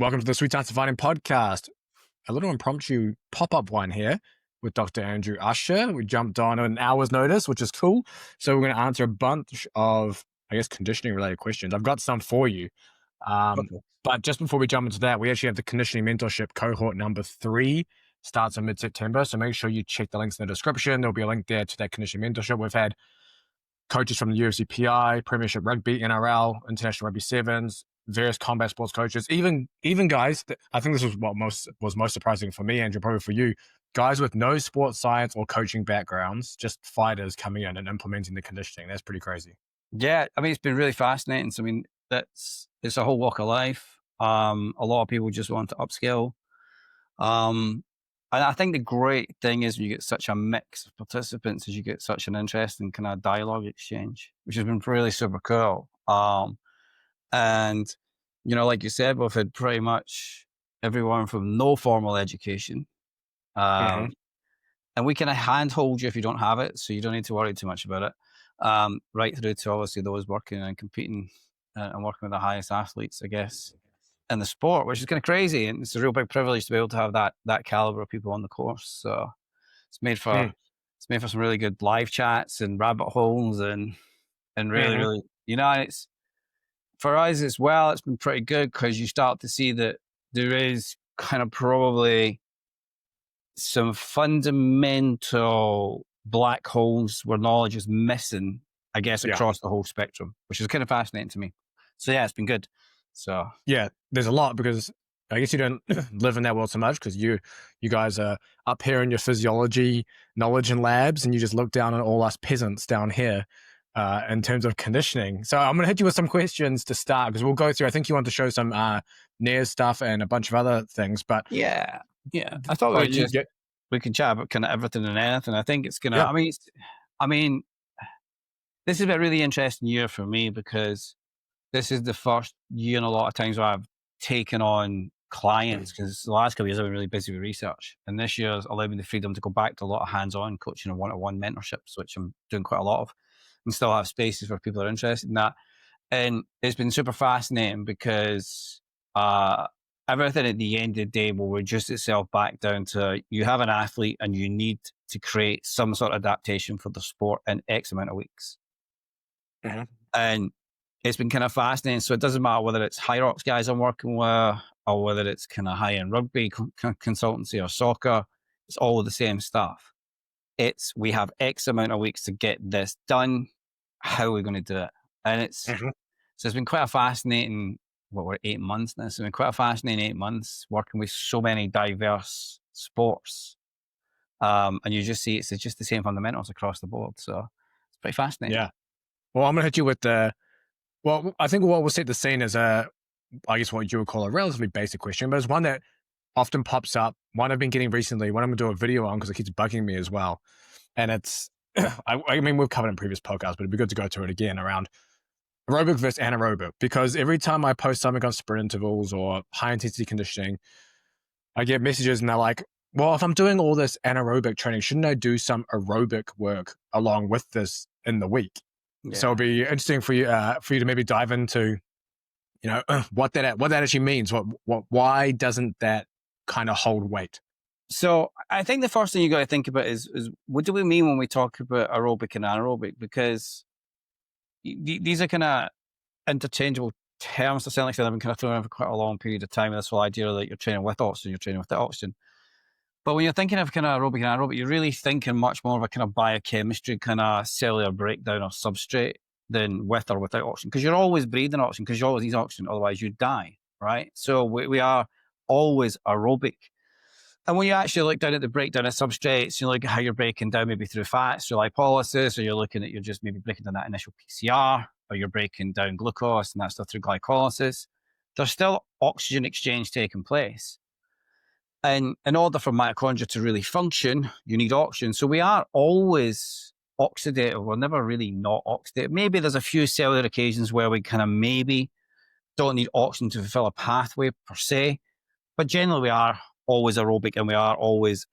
Welcome to the Sweet Science of Fighting podcast. A little impromptu pop-up one here with Dr. Andrew Usher. We jumped on an hour's notice, which is cool. So we're going to answer a bunch of, conditioning-related questions. I've got some for you. But just before we jump into that, we actually have the Conditioning Mentorship cohort number 3. Starts in mid-September. So make sure you check the links in the description. There'll be a link there to that Conditioning Mentorship. We've had coaches from the UFC PI, Premiership Rugby, NRL, International Rugby Sevens, various combat sports coaches, even guys that, I think this was what was most surprising for me, Andrew, probably for you, guys with no sports science or coaching backgrounds, just fighters coming in and implementing the conditioning. That's pretty crazy. Yeah, I mean, it's been really fascinating. So, I mean, it's a whole walk of life. A lot of people just want to upskill. And I think the great thing is when you get such a mix of participants, is you get such an interesting kind of dialogue exchange, which has been really super cool. And, you know, like you said, we've had pretty much everyone from no formal education. And we kind of handhold you if you don't have it, so you don't need to worry too much about it. Right through to obviously those working and competing and working with the highest athletes, I guess, in the sport, which is kind of crazy. And it's a real big privilege to be able to have that caliber of people on the course. So it's made for some really good live chats and rabbit holes and really, you know, it's, for us as well, it's been pretty good because you start to see that there is kind of probably some fundamental black holes where knowledge is missing, I guess, across the whole spectrum, which is kind of fascinating to me. So yeah, it's been good. So yeah, there's a lot, because I guess you don't live in that world so much because you guys are up here in your physiology knowledge and labs, and you just look down on all us peasants down here. In terms of conditioning. So I'm going to hit you with some questions to start, because we'll go through, I think you want to show some NIRS stuff and a bunch of other things, but yeah. I thought we could chat about kind of everything and anything. I think it's going to, I mean, this has been a really interesting year for me because this is the first year in a lot of times where I've taken on clients, because the last couple of years I've been really busy with research, and this year has allowed me the freedom to go back to a lot of hands-on coaching and one-on-one mentorships, which I'm doing quite a lot of, and still have spaces where people are interested in that. And it's been super fascinating because everything at the end of the day will reduce itself back down to, you have an athlete and you need to create some sort of adaptation for the sport in X amount of weeks. And it's been kind of fascinating. So it doesn't matter whether it's high rocks guys I'm working with or whether it's kind of high-end rugby consultancy or soccer, it's all the same stuff. We have X amount of weeks to get this done. How are we going to do it? And so it's been quite a fascinating, we're 8 months now. So it's been quite a fascinating 8 months working with so many diverse sports. And you just see it's just the same fundamentals across the board. So it's pretty fascinating. Yeah. Well, I'm going to hit you with I think what we'll set the scene is I guess what you would call a relatively basic question, but it's one that often pops up, one I've been getting recently, one I'm going to do a video on because it keeps bugging me as well. And it's, I mean, we've covered it in previous podcasts, but it'd be good to go through it again around aerobic versus anaerobic, because every time I post something on sprint intervals or high intensity conditioning, I get messages and they're like, well, if I'm doing all this anaerobic training, shouldn't I do some aerobic work along with this in the week? Yeah. So it'd be interesting for you to maybe dive into, you know, what that actually means. Why doesn't that kind of hold weight? So I think the first thing you got to think about is what do we mean when we talk about aerobic and anaerobic? Because these are kind of interchangeable terms to some extent. I've been kind of throwing around for quite a long period of time. This whole idea that you're training with oxygen, you're training without oxygen. But when you're thinking of kind of aerobic and anaerobic, you're really thinking much more of a kind of biochemistry, kind of cellular breakdown of substrate than with or without oxygen. Because you're always breathing oxygen, because you always need oxygen, otherwise you die, right? So we are always aerobic. And when you actually look down at the breakdown of substrates, you look at how you're breaking down maybe through fats, through lipolysis, or you're looking at, you're just maybe breaking down that initial PCR, or you're breaking down glucose and that stuff through glycolysis. There's still oxygen exchange taking place. And in order for mitochondria to really function, you need oxygen. So we are always oxidative. We're never really not oxidative. Maybe there's a few cellular occasions where we kind of maybe don't need oxygen to fulfill a pathway per se, but generally we are always aerobic, and we are always,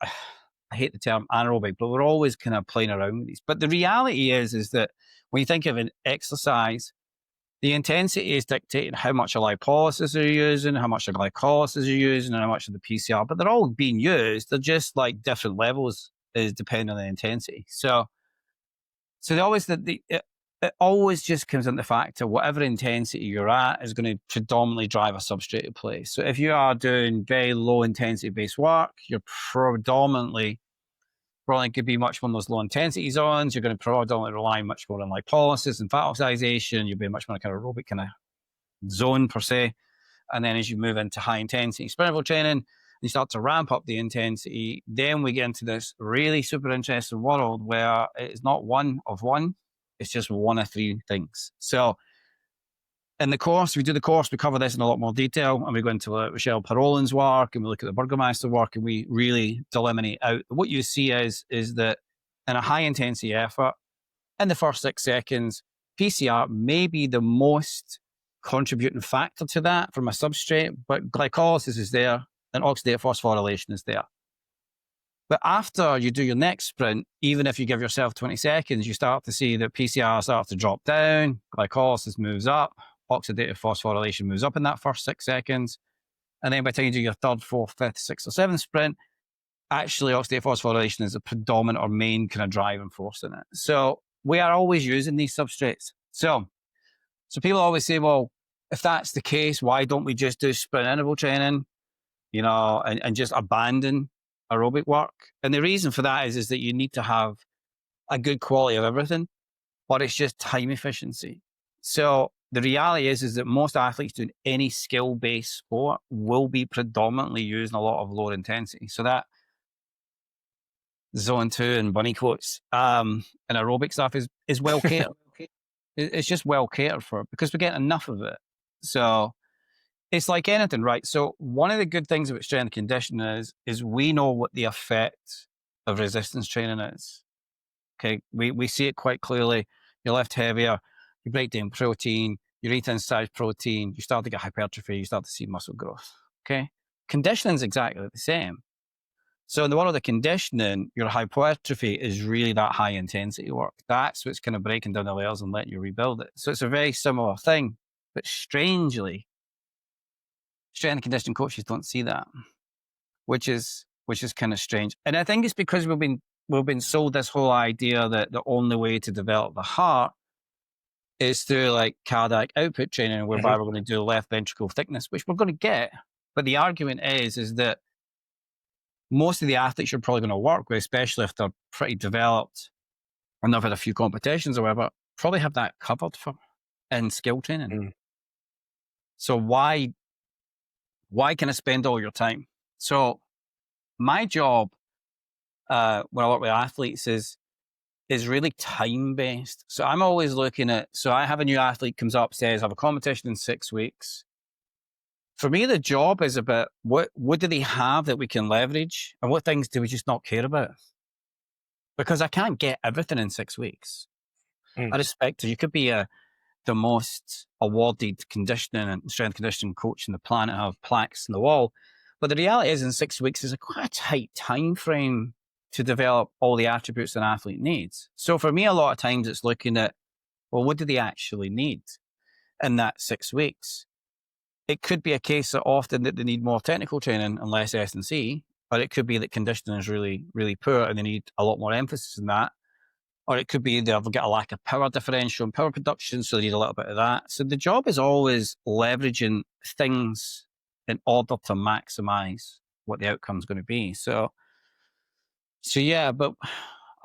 I hate the term anaerobic, but we're always kind of playing around with these. But the reality is that when you think of an exercise, The intensity is dictating how much of lipolysis you're using, how much of glycolysis you're using, and how much of the PCR. But they're all being used. They're just like different levels, is depending on the intensity. So they always it always just comes into the fact of whatever intensity you're at is going to predominantly drive a substrate in place. So if you are doing very low intensity based work, you're probably going to be much more on those low intensity zones. You're going to predominantly rely much more on lipolysis and fat oxidation. You'll be much more kind of aerobic kind of zone per se. And then as you move into high intensity sprint interval training, you start to ramp up the intensity. Then we get into this really super interesting world where it's not one of one. It's just one of three things. So in the course, we cover this in a lot more detail, and we go into Michelle Parolin's work, and we look at the Burgermeister work, and we really delineate out. What you see is that in a high intensity effort, in the first 6 seconds, PCR may be the most contributing factor to that from a substrate, but glycolysis is there and oxidative phosphorylation is there. But after you do your next sprint, even if you give yourself 20 seconds, you start to see that PCR starts to drop down, glycolysis moves up, oxidative phosphorylation moves up in that first 6 seconds. And then by the time you do your third, fourth, fifth, sixth, or seventh sprint, actually oxidative phosphorylation is a predominant or main kind of driving force in it. So we are always using these substrates. So people always say, well, if that's the case, why don't we just do sprint interval training, and just abandon aerobic work? And the reason for that is that you need to have a good quality of everything, but it's just time efficiency. So the reality is that most athletes doing any skill-based sport will be predominantly using a lot of lower intensity. So that zone 2 and bunny quotes and aerobic stuff is well catered. It's just well catered for because we're getting enough of it. So it's like anything, right? So one of the good things about strength and conditioning is we know what the effect of resistance training is. Okay, we see it quite clearly. You lift heavier, you break down protein, you re-synthesize protein, you start to get hypertrophy, you start to see muscle growth. Okay, conditioning is exactly the same. So in the world of the conditioning, your hypertrophy is really that high intensity work. That's what's kind of breaking down the layers and letting you rebuild it. So it's a very similar thing, but strangely, strength and conditioning coaches don't see that, which is kind of strange. And I think it's because we've been sold this whole idea that the only way to develop the heart is through like cardiac output training, whereby we're going to do left ventricle thickness, which we're going to get. But the argument is that most of the athletes you're probably going to work with, especially if they're pretty developed and they've had a few competitions or whatever, probably have that covered for in skill training. So why can I spend all your time? So my job when I work with athletes is really time-based. So I'm always looking at, so I have a new athlete comes up, says, I have a competition in 6 weeks. For me, the job is about what do they have that we can leverage and what things do we just not care about? Because I can't get everything in 6 weeks. I respect it. You could be the most awarded conditioning and strength conditioning coach in the planet, have plaques in the wall. But the reality is in 6 weeks is quite a tight time frame to develop all the attributes an athlete needs. So for me, a lot of times it's looking at, well, what do they actually need in that 6 weeks? It could be a case that often that they need more technical training and less S&C, or it could be that conditioning is really, really poor and they need a lot more emphasis in that. Or it could be they've got a lack of power differential and power production, so they need a little bit of that. So the job is always leveraging things in order to maximize what the outcome is going to be. So yeah, but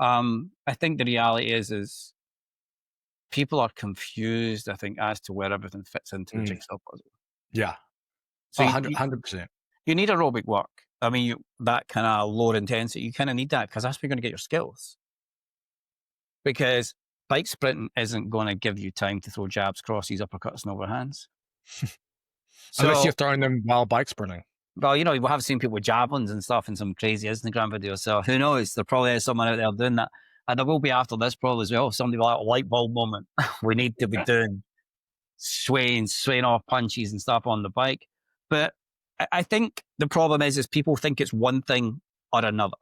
I think the reality is people are confused, I think, as to where everything fits into the jigsaw puzzle. Yeah. So 100%. You need aerobic work. I mean, that kind of lower intensity, you kind of need that because that's where you're going to get your skills. Because bike sprinting isn't going to give you time to throw jabs, crosses, uppercuts, and overhands. Unless you're throwing them while bike sprinting. Well, we have seen people with javelins and stuff in some crazy Instagram videos. So who knows? There probably is someone out there doing that. And there will be after this probably as well. Somebody will have a light bulb moment. We need to be doing swaying off punches and stuff on the bike. But I think the problem is people think it's one thing or another.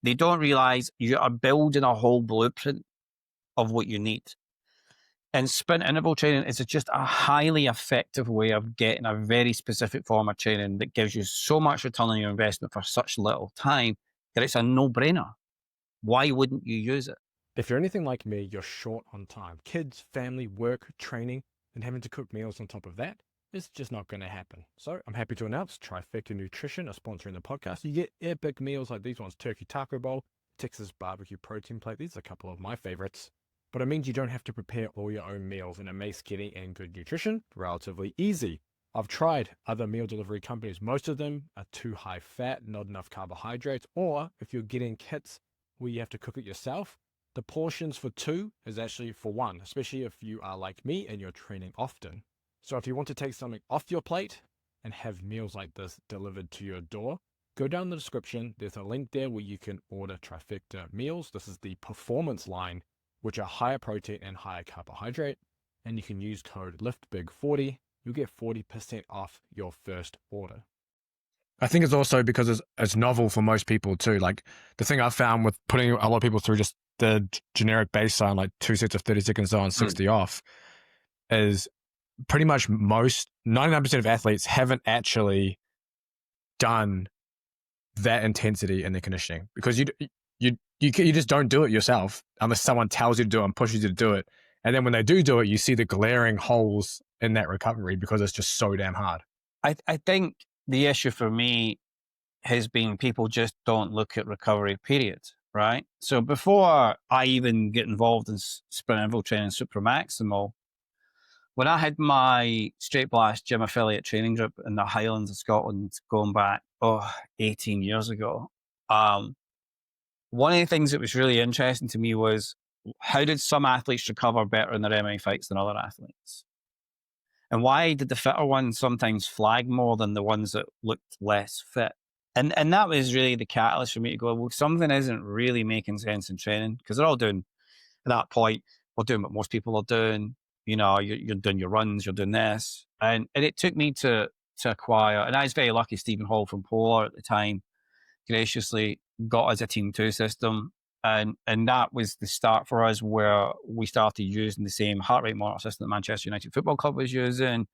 They don't realize you are building a whole blueprint of what you need. And sprint interval training is just a highly effective way of getting a very specific form of training that gives you so much return on your investment for such little time that it's a no-brainer. Why wouldn't you use it? If you're anything like me, you're short on time. Kids, family, work, training, and having to cook meals on top of that is just not going to happen. So I'm happy to announce Trifecta Nutrition are sponsoring the podcast. You get epic meals like these ones: turkey taco bowl, Texas barbecue protein plate. These are a couple of my favorites. But it means you don't have to prepare all your own meals, and it makes getting and good nutrition relatively easy. I've tried other meal delivery companies. Most of them are too high fat, not enough carbohydrates, or if you're getting kits where you have to cook it yourself, the portions for 2 is actually for 1, especially if you are like me and you're training often. So if you want to take something off your plate and have meals like this delivered to your door, go down the description. There's a link there where you can order Trifecta meals. This is the performance line, which are higher protein and higher carbohydrate. And you can use code LIFTBIG40. You'll get 40% off your first order. I think it's also because it's novel for most people too. Like the thing I've found with putting a lot of people through just the generic baseline, like 2 sets of 30 seconds on, 60 off, is pretty much 99% of athletes haven't actually done that intensity in their conditioning, because you just don't do it yourself unless someone tells you to do it and pushes you to do it. And then when they do it, you see the glaring holes in that recovery because it's just so damn hard. I think the issue for me has been people just don't look at recovery periods, right? So before I even get involved in sprint interval training super maximal, when I had my Straight Blast gym affiliate training group in the Highlands of Scotland going back 18 years ago, one of the things that was really interesting to me was how did some athletes recover better in their MMA fights than other athletes? And why did the fitter ones sometimes flag more than the ones that looked less fit? And that was really the catalyst for me to go, well, something isn't really making sense in training, because they're all doing, at that point, we're doing what most people are doing. You know, you're doing your runs, you're doing this. And it took me to acquire, and I was very lucky, Stephen Hall from Polar at the time graciously got us a Team 2 system. And that was the start for us, where we started using the same heart rate monitor system that Manchester United Football Club was using.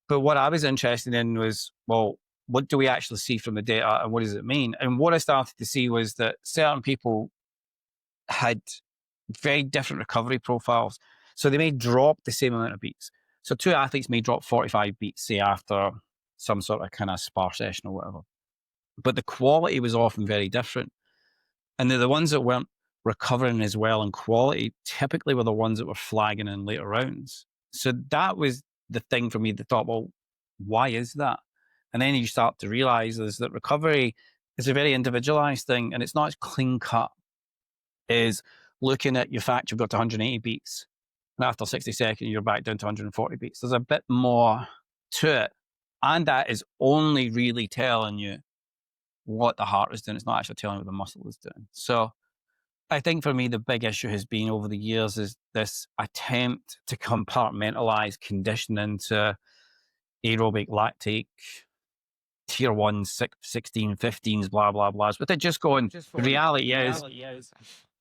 But what I was interested in was, well, what do we actually see from the data and what does it mean? And what I started to see was that certain people had very different recovery profiles. So they may drop the same amount of beats. So 2 athletes may drop 45 beats, say, after some sort of kind of spar session or whatever. But the quality was often very different. And the ones that weren't recovering as well in quality typically were the ones that were flagging in later rounds. So that was the thing for me that thought, well, why is that? And then you start to realize is that recovery is a very individualized thing, and it's not as clean cut as looking at your fact you've got to 180 beats, and after 60 seconds, you're back down to 140 beats. There's a bit more to it. And that is only really telling you what the heart is doing. It's not actually telling you what the muscle is doing. So I think for me, the big issue has been over the years is this attempt to compartmentalize conditioning to aerobic, lactic, tier 1, 16, 15s, blah, blah, blah. But they're just going, the reality is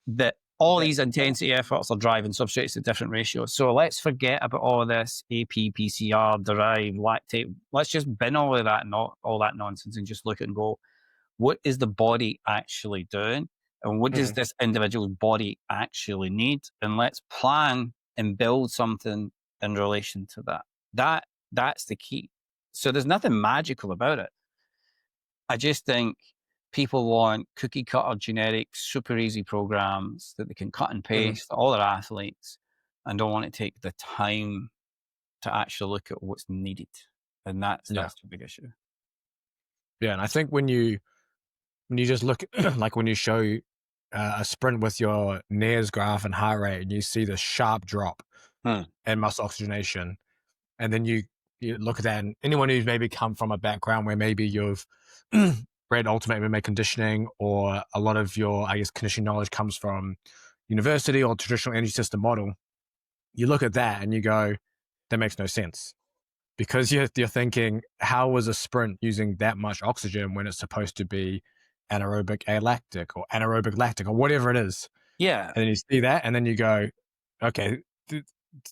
that all these intensity efforts are driving substrates at different ratios. So let's forget about all of this AP, PCR, derived, lactate. Let's just bin all of that, all that nonsense, and just look at it and go, what is the body actually doing? And what does this individual's body actually need? And let's plan and build something in relation to that. That's the key. So there's nothing magical about it. I just think people want cookie cutter, generic, super easy programs that they can cut and paste all their athletes, and don't want to take the time to actually look at what's needed. And that's the big issue. Yeah. And I think when you just look like when you show a sprint with your NIRS graph and heart rate, and you see the sharp drop in muscle oxygenation, and then you look at that, and anyone who's maybe come from a background where maybe you've read Ultimate MMA Conditioning, or a lot of your, I guess, conditioning knowledge comes from university or traditional energy system model, you look at that and you go, that makes no sense. Because you're thinking, how was a sprint using that much oxygen when it's supposed to be anaerobic alactic or anaerobic lactic or whatever it is? Yeah. And then you see that, and then you go, okay,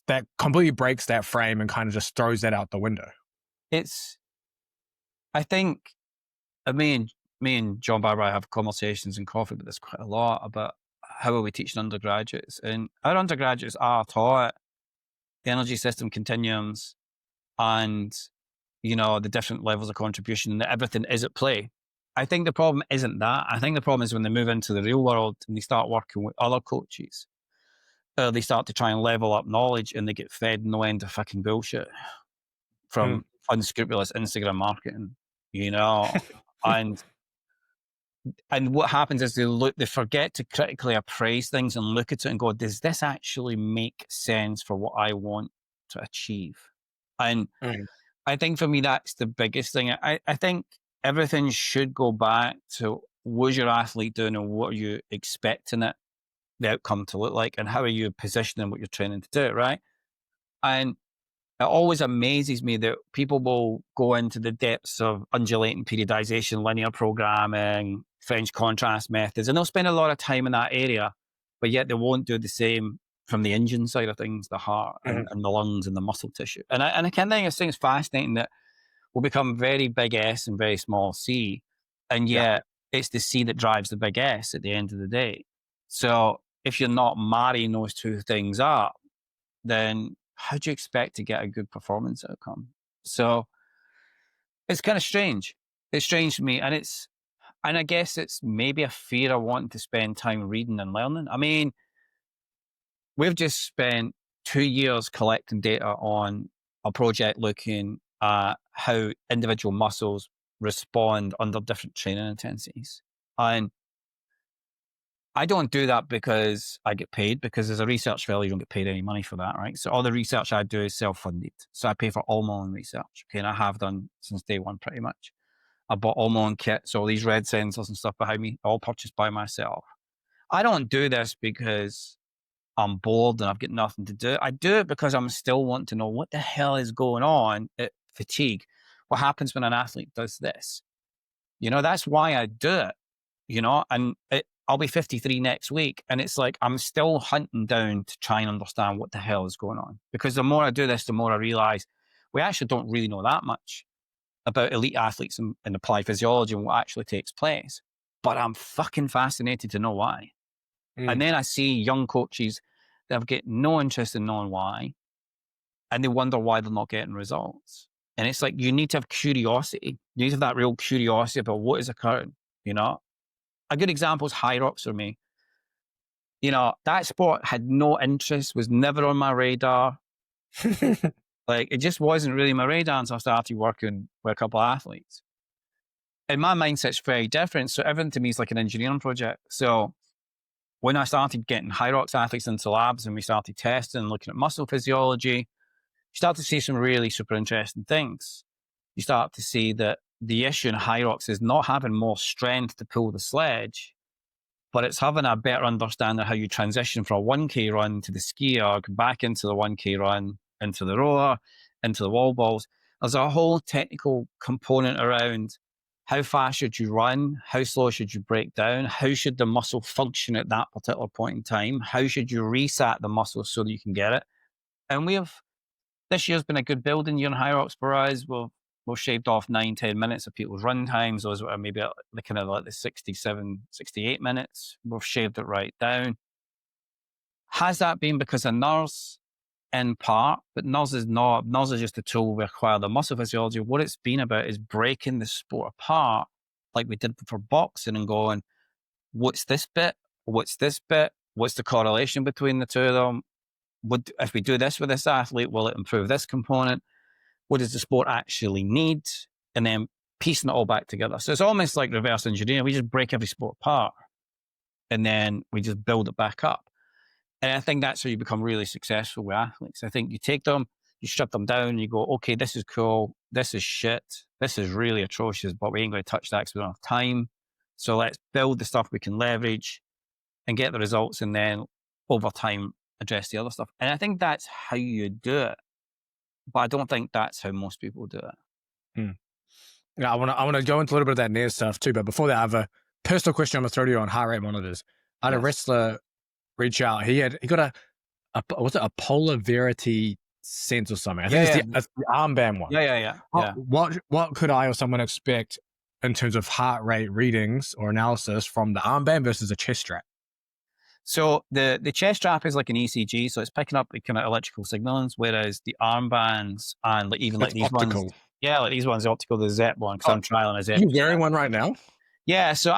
that completely breaks that frame and kind of just throws that out the window? I think, me and John Barbara have conversations in coffee about this quite a lot about how are we teaching undergraduates, and our undergraduates are taught the energy system continuums and, you know, the different levels of contribution, and that everything is at play. I think the problem isn't that. I think the problem is when they move into the real world and they start working with other coaches, they start to try and level up knowledge and they get fed no end of fucking bullshit from unscrupulous Instagram marketing, you know. and what happens is they forget to critically appraise things and look at it and go, does this actually make sense for what I want to achieve? And I think for me, that's the biggest thing. I think everything should go back to what's your athlete doing and what are you expecting it, the outcome to look like, and how are you positioning what you're training to do, right? And it always amazes me that people will go into the depths of undulating periodization, linear programming, French contrast methods, and they'll spend a lot of time in that area, but yet they won't do the same from the engine side of things, the heart and the lungs and the muscle tissue. And I kind of think it's fascinating that we'll become very big S and very small C, and yet it's the C that drives the big S at the end of the day. So if you're not marrying those two things up, then how do you expect to get a good performance outcome? So it's kind of strange. It's strange to me. And I guess it's maybe a fear of wanting to spend time reading and learning. I mean, we've just spent 2 years collecting data on a project looking at how individual muscles respond under different training intensities. And I don't do that because I get paid, because as a research fellow, you don't get paid any money for that, right? So all the research I do is self-funded. So I pay for all my own research, okay? And I have done since day one, pretty much. I bought all my own kits, all these red sensors and stuff behind me, all purchased by myself. I don't do this because I'm bored and I've got nothing to do. I do it because I'm still wanting to know what the hell is going on at fatigue. What happens when an athlete does this? You know, that's why I do it, you know, and I'll be 53 next week. And it's like, I'm still hunting down to try and understand what the hell is going on. Because the more I do this, the more I realize we actually don't really know that much about elite athletes and applied physiology and what actually takes place. But I'm fucking fascinated to know why. And then I see young coaches that have got no interest in knowing why, and they wonder why they're not getting results. And it's like, you need to have curiosity. You need to have that real curiosity about what is occurring, you know? A good example is high rocks for me. You know, that sport had no interest, was never on my radar. Like, it just wasn't really my radar until I started working with a couple of athletes. And my mindset's very different. So everything to me is like an engineering project. So when I started getting high rocks athletes into labs and we started testing and looking at muscle physiology, you start to see some really super interesting things. You start to see that the issue in high rocks is not having more strength to pull the sledge, but it's having a better understanding of how you transition from a 1K run to the ski erg, back into the 1K run, into the roller, into the wall balls. There's a whole technical component around how fast should you run? How slow should you break down? How should the muscle function at that particular point in time? How should you reset the muscle so that you can get it? And this year's been a good building year in high rocks for us. We've shaved off 9-10 minutes of people's run times. Those are maybe the kind of like the 67, 68 minutes. We've shaved it right down. Has that been because of NIRS? In part, but NIRS is not. NIRS is just a tool we acquire the muscle physiology. What it's been about is breaking the sport apart, like we did for boxing, and going, what's this bit? What's this bit? What's the correlation between the two of them? If we do this with this athlete, will it improve this component? What does the sport actually need? And then piecing it all back together. So it's almost like reverse engineering. We just break every sport apart and then we just build it back up. And I think that's how you become really successful with athletes. I think you take them, you strip them down, you go, okay, this is cool. This is shit. This is really atrocious, but we ain't going to touch that because we don't have time. So let's build the stuff we can leverage and get the results, and then over time, address the other stuff. And I think that's how you do it. But I don't think that's how most people do it. Yeah, I want to go into a little bit of that NIRS stuff too. But before that, I have a personal question I'm going to throw to you on heart rate monitors. I had a wrestler reach out. He got was it a polar verity sense or something? I Yeah, think it's the armband one. yeah. What could I or someone expect in terms of heart rate readings or analysis from the armband versus a chest strap? So the chest strap is like an ECG, so it's picking up the kind of electrical signals, whereas the armbands and even like these optical. ones, like these ones, optical, the ZEP one, because I'm trialing a ZEP. Are you wearing one right now? Yeah, so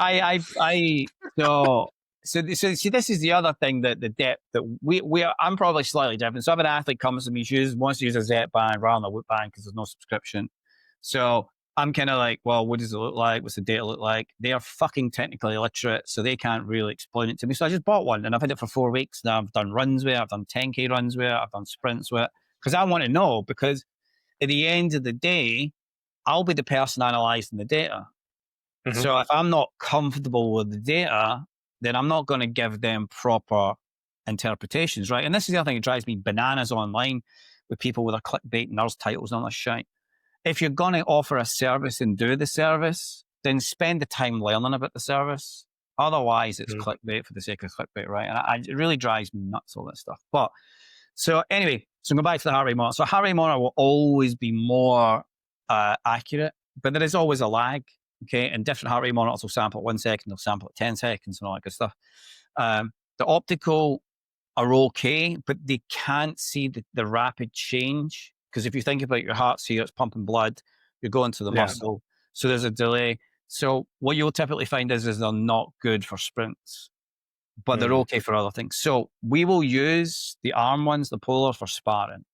so see, this is the other thing that the depth that I'm probably slightly different. So if an athlete comes to me, wants to use a ZEP band rather than a Whoop band because there's no subscription. So I'm kind of like, well, what does it look like? What's the data look like? They are fucking technically illiterate, so they can't really explain it to me. So I just bought one and I've had it for 4 weeks. Now I've done runs with it, I've done 10K runs with it, I've done sprints with it, because I want to know, because at the end of the day, I'll be the person analyzing the data. Mm-hmm. So if I'm not comfortable with the data, then I'm not going to give them proper interpretations, right? And this is the other thing that drives me bananas online with people with their clickbait NIRS titles and all this shit. If you're going to offer a service and do the service, then spend the time learning about the service. Otherwise, it's clickbait for the sake of clickbait, right? And it really drives me nuts, all that stuff. But so anyway, so go back to the heart rate monitor. So heart rate monitor will always be more accurate, but there is always a lag. Okay, and different heart rate monitors will sample at 1 second, they'll sample at 10 seconds, and all that good stuff. The optical are okay, but they can't see the rapid change. Because if you think about your heart's here, it's pumping blood, you're going to the muscle, so there's a delay. So what you'll typically find is they're not good for sprints, but they're okay for other things. So we will use the arm ones, the polar, for sparring,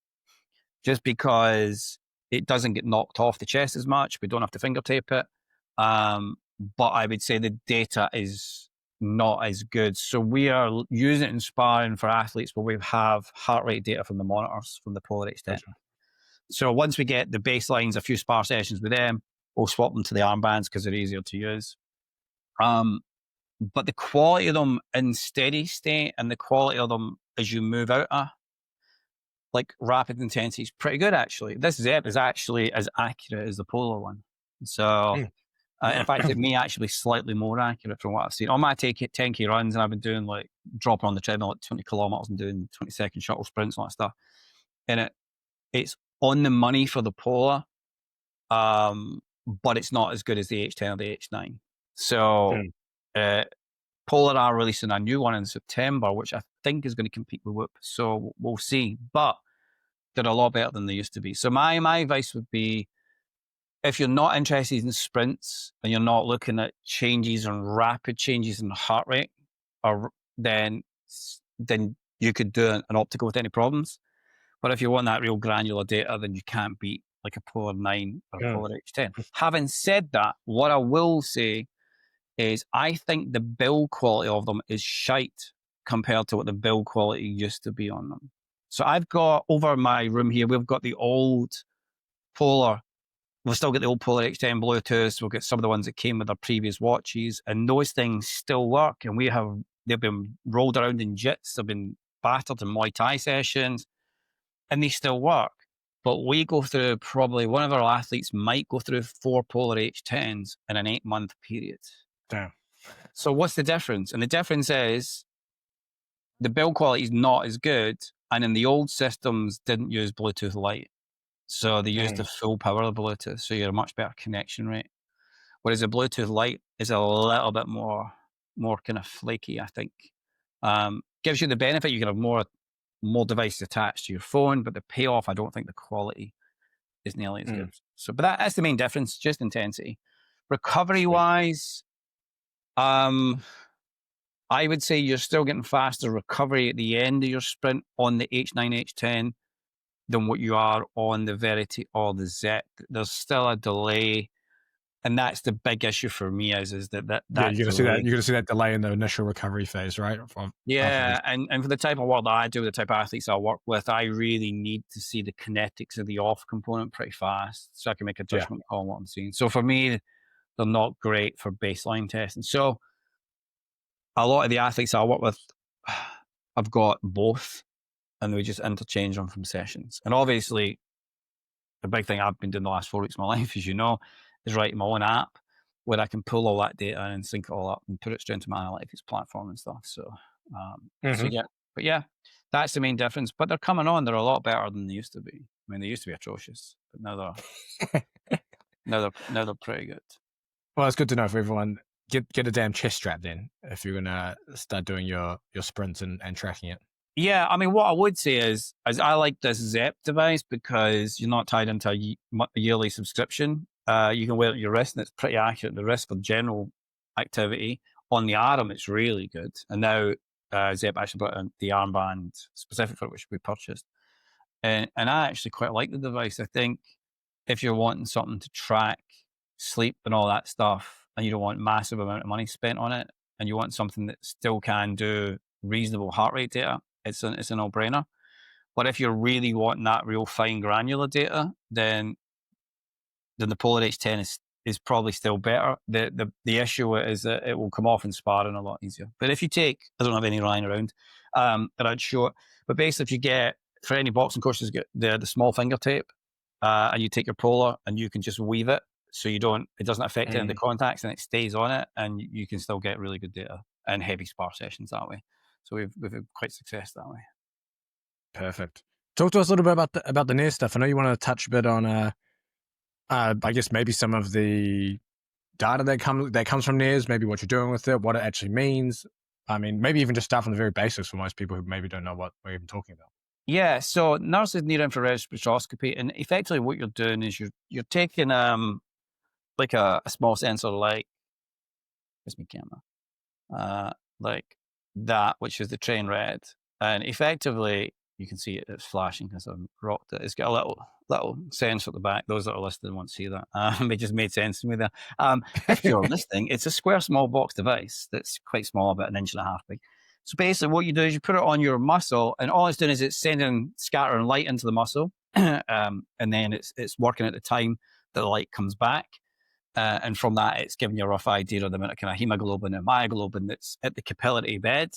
just because it doesn't get knocked off the chest as much. We don't have to finger tape it. But I would say the data is not as good. So we are using it in sparring for athletes where we have heart rate data from the monitors, from the Polar H10. Gotcha. So once we get the baselines, a few spar sessions with them, we'll swap them to the armbands because they're easier to use. But the quality of them in steady state and the quality of them as you move out of like rapid intensity is pretty good, actually. This ZEP is actually as accurate as the Polar one. So in fact, it may actually slightly more accurate from what I've seen. On my 10K runs, and I've been doing like dropping on the treadmill at 20 kilometers and doing 20-second shuttle sprints and all that stuff. And it's on the money for the Polar, but it's not as good as the H10 or the H9. So Polar are releasing a new one in September, which I think is going to compete with Whoop. So we'll see. But they're a lot better than they used to be. So my advice would be, if you're not interested in sprints and you're not looking at changes and rapid changes in heart rate, then you could do an optical with any problems. But if you want that real granular data, then you can't beat like a Polar 9 or a Polar H10. Having said that, what I will say is I think the build quality of them is shite compared to what the build quality used to be on them. So I've got, over my room here, we've got the old Polar. We'll still get the old Polar X10 Bluetooth. We'll get some of the ones that came with our previous watches, and those things still work. And they've been rolled around in jits. They've been battered in Muay Thai sessions, and they still work. But we go through, probably one of our athletes might go through 4 Polar H10s in an 8-month period. Damn. So what's the difference? And the difference is the build quality is not as good. And in the old systems, didn't use Bluetooth Lite. So they use the full power of the Bluetooth, so you get a much better connection rate. Whereas the Bluetooth Lite is a little bit more kind of flaky, I think. Gives you the benefit, you can have more devices attached to your phone, but the payoff, I don't think the quality is nearly as good. So, but that's the main difference, just intensity. Recovery-wise, I would say you're still getting faster recovery at the end of your sprint on the H9, H10 than what you are on the Verity or the ZEP. There's still a delay, and that's the big issue for me. Is that you're going to see that delay in the initial recovery phase, right? And for the type of work that I do, the type of athletes I work with, I really need to see the kinetics of the off component pretty fast, so I can make a judgment call on what I'm seeing. So for me, they're not great for baseline testing. So a lot of the athletes I work with, I've got both, and we just interchange them from sessions. And obviously, the big thing I've been doing the last 4 weeks of my life, as you know, is writing my own app where I can pull all that data and sync it all up and put it straight into my analytics platform and stuff. So, so yeah, But yeah, that's the main difference. But they're coming on. They're a lot better than they used to be. I mean, they used to be atrocious, but now they're pretty good. Well, it's good to know for everyone. Get a damn chest strap then if you're gonna start doing your sprints and tracking it. Yeah, I mean, what I would say is I like this ZEP device because you're not tied into a yearly subscription. You can wear it at your wrist, and it's pretty accurate. The wrist for general activity. On the arm, it's really good. And now ZEP actually put in the armband specific for which we purchased. And I actually quite like the device. I think if you're wanting something to track sleep and all that stuff, and you don't want massive amount of money spent on it, and you want something that still can do reasonable heart rate data, it's a no-brainer. But if you're really wanting that real fine granular data, then the Polar H10 is probably still better. The issue is that it will come off in sparring a lot easier. But if you take, I don't have any lying around that I'd show it, but basically if you get, for any boxing courses, get the small finger tape, and you take your Polar and you can just weave it so it doesn't affect any of the contacts, and it stays on it, and you can still get really good data and heavy spar sessions that way. So we've had quite success that way. Perfect. Talk to us a little bit about the NIRS stuff. I know you want to touch a bit on I guess maybe some of the data that comes from NIRS, maybe what you're doing with it, what it actually means. I mean, maybe even just start from the very basics for most people who maybe don't know what we're even talking about. Yeah, so NIRS is near infrared spectroscopy, and effectively what you're doing is you're taking like a small sensor like, where's my camera? Like that, which is the train red, and effectively you can see it's flashing because I've rocked it. It's got a little sensor at the back. Those that are listening won't see that. It just made sense to me there. If you're listening, it's a square small box device that's quite small, about 1.5 inches big. So basically what you do is you put it on your muscle, and all it's doing is it's scattering light into the muscle, and then it's working at the time that the light comes back. And from that, it's giving you a rough idea of the amount of kind of hemoglobin and myoglobin that's at the capillary bed.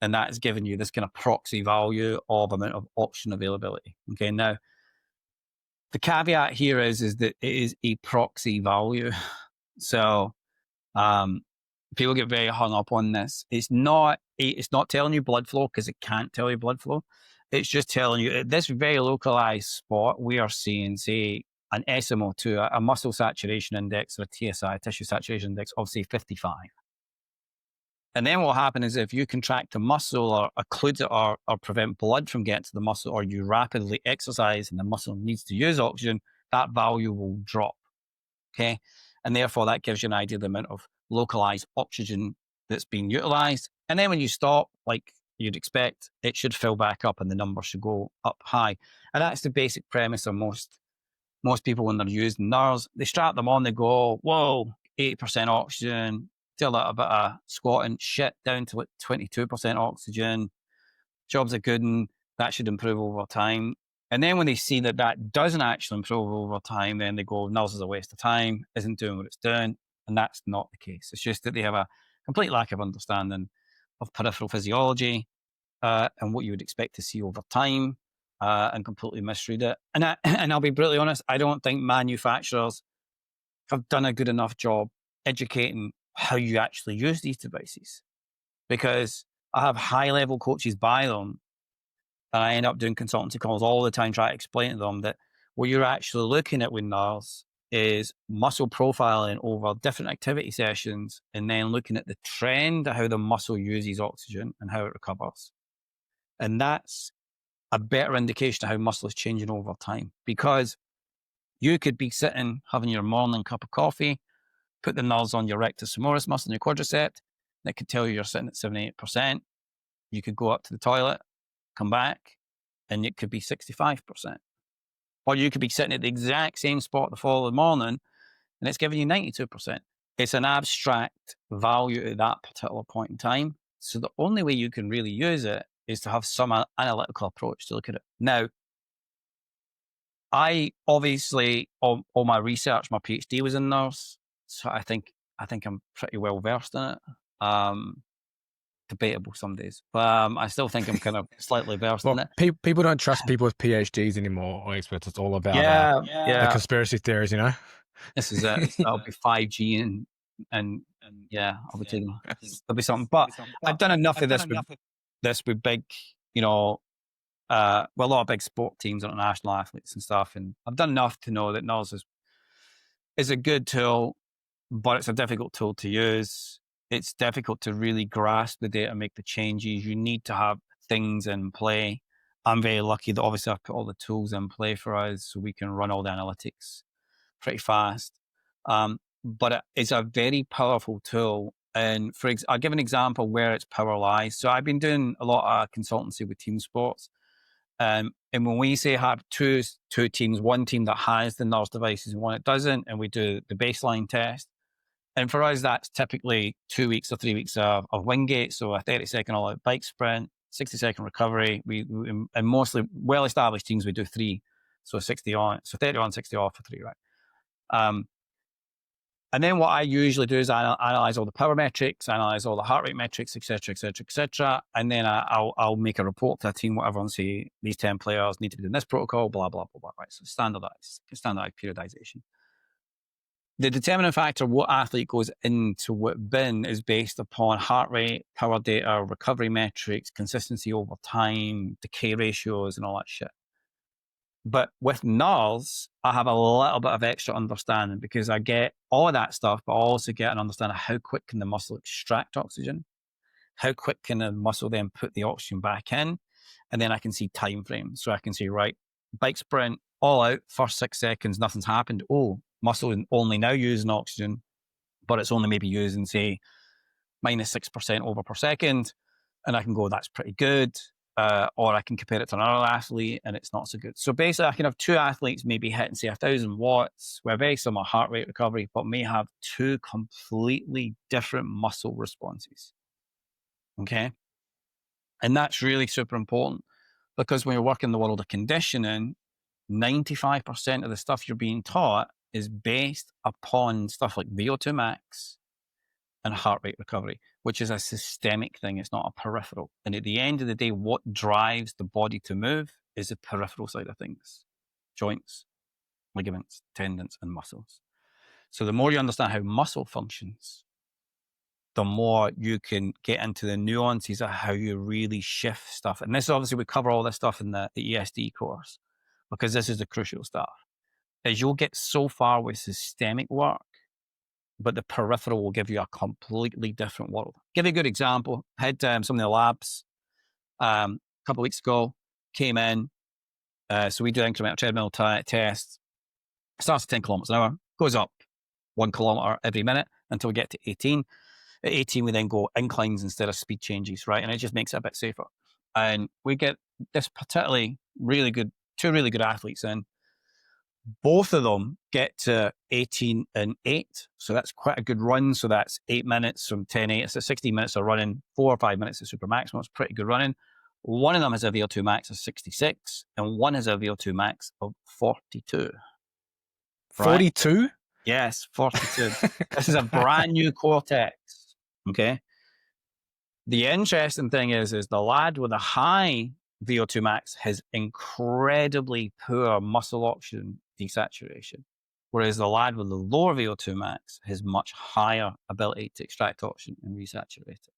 And that is giving you this kind of proxy value of amount of oxygen availability. Okay, now, the caveat here is that it is a proxy value. So people get very hung up on this. It's not telling you blood flow, because it can't tell you blood flow. It's just telling you at this very localized spot, we are seeing, say, an SMO2, a muscle saturation index, or a TSI, tissue saturation index, of say 55. And then what will happen is if you contract the muscle or occlude it or prevent blood from getting to the muscle, or you rapidly exercise and the muscle needs to use oxygen, that value will drop. Okay. And therefore that gives you an idea of the amount of localized oxygen that's being utilized. And then when you stop, like you'd expect, it should fill back up and the number should go up high. And that's the basic premise of most people when they're using NIRS. They strap them on, they go, whoa, 80% oxygen, do a little bit of squatting, shit down to like 22% oxygen. Job's a good one. That should improve over time. And then when they see that doesn't actually improve over time, then they go, NIRS is a waste of time, isn't doing what it's doing. And that's not the case. It's just that they have a complete lack of understanding of peripheral physiology and what you would expect to see over time, and completely misread it. And I'll be brutally honest, I don't think manufacturers have done a good enough job educating how you actually use these devices. Because I have high-level coaches buy them, and I end up doing consultancy calls all the time trying to explain to them that what you're actually looking at with NIRS is muscle profiling over different activity sessions, and then looking at the trend of how the muscle uses oxygen and how it recovers. And that's a better indication of how muscle is changing over time. Because you could be sitting having your morning cup of coffee, put the NIRS on your rectus femoris muscle in your quadricep, and it could tell you you're sitting at 78%. You could go up to the toilet, come back, and it could be 65%. Or you could be sitting at the exact same spot the following morning, and it's giving you 92%. It's an abstract value at that particular point in time. So the only way you can really use it is to have some analytical approach to look at it. Now, I obviously, all my research, my PhD was in NIRS, so I think I'm pretty well versed in it. Debatable some days, but I still think I'm kind of slightly versed in it. People don't trust people with PhDs anymore or experts. It's all about the conspiracy theories, you know. This is it. That'll be 5G and yeah, I'll be taking. There'll be something, but I've done enough of this. this with big, well, a lot of big sport teams, international athletes and stuff. And I've done enough to know that NIRS is a good tool, but it's a difficult tool to use. It's difficult to really grasp the data and make the changes. You need to have things in play. I'm very lucky that obviously I've put all the tools in play for us so we can run all the analytics pretty fast. But it's a very powerful tool. And I'll give an example where its power lies. So I've been doing a lot of consultancy with team sports. And when we say have two teams, one team that has the NIRS devices and one that doesn't, and we do the baseline test. And for us, that's typically 2 weeks or 3 weeks of Wingate. So a 30-second all-out bike sprint, 60-second recovery. And mostly well-established teams, we do 3. So 60 on, so 30 on, 60 off for 3, right? And then what I usually do is I analyze all the power metrics, analyze all the heart rate metrics, et cetera, et cetera, et cetera. And then I'll make a report to a team, whatever, and say, these 10 players need to be doing this protocol, blah, blah, blah, blah, right? So standardized periodization. The determining factor, what athlete goes into what bin, is based upon heart rate, power data, recovery metrics, consistency over time, decay ratios, and all that shit. But with NIRS, I have a little bit of extra understanding because I get all of that stuff, but I also get an understanding of how quick can the muscle extract oxygen, how quick can the muscle then put the oxygen back in, and then I can see time frames. So I can see, right, bike sprint, all out, first 6 seconds, nothing's happened. Oh, muscle only now using oxygen, but it's only maybe using, say, minus 6% over per second. And I can go, that's pretty good. Or I can compare it to another athlete and it's not so good. So basically, I can have 2 athletes maybe hitting, say, 1,000 watts with a very similar heart rate recovery, but may have 2 completely different muscle responses. Okay. And that's really super important because when you're working in the world of conditioning, 95% of the stuff you're being taught is based upon stuff like VO2 max and heart rate recovery, which is a systemic thing. It's not a peripheral. And at the end of the day, what drives the body to move is the peripheral side of things: joints, ligaments, tendons, and muscles. So the more you understand how muscle functions, the more you can get into the nuances of how you really shift stuff. And this, obviously, we cover all this stuff in the ESD course because this is the crucial stuff. Is you'll get so far with systemic work, but the peripheral will give you a completely different world. Give you a good example. I had some of the labs a couple of weeks ago, came in. So we do incremental treadmill test. Starts at 10 kilometers an hour, goes up 1 kilometer every minute until we get to 18. At 18, we then go inclines instead of speed changes, right? And it just makes it a bit safer. And we get this particularly really good, 2 really good athletes in. Both of them get to 18 and 8. So that's quite a good run. So that's 8 minutes from 10-8. So 16 minutes of running, 4 or 5 minutes of super maximum. It's pretty good running. One of them has a VO2 max of 66 and one has a VO2 max of 42. 42? Yes, 42. This is a brand new Cortex. Okay. The interesting thing is the lad with a high VO2 max has incredibly poor muscle oxygen desaturation, whereas the lad with the lower VO2 max has much higher ability to extract oxygen and resaturate it.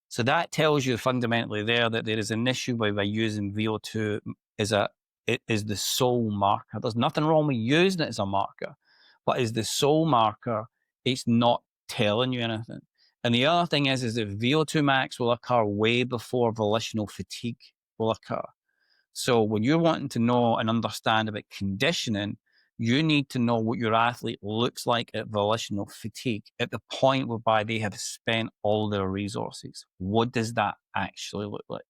So that tells you fundamentally there that there is an issue by using VO2 is the sole marker. There's nothing wrong with using it as a marker, but as the sole marker, it's not telling you anything. And the other thing is that VO2 max will occur way before volitional fatigue will occur. So when you're wanting to know and understand about conditioning, you need to know what your athlete looks like at volitional fatigue, at the point whereby they have spent all their resources. What does that actually look like?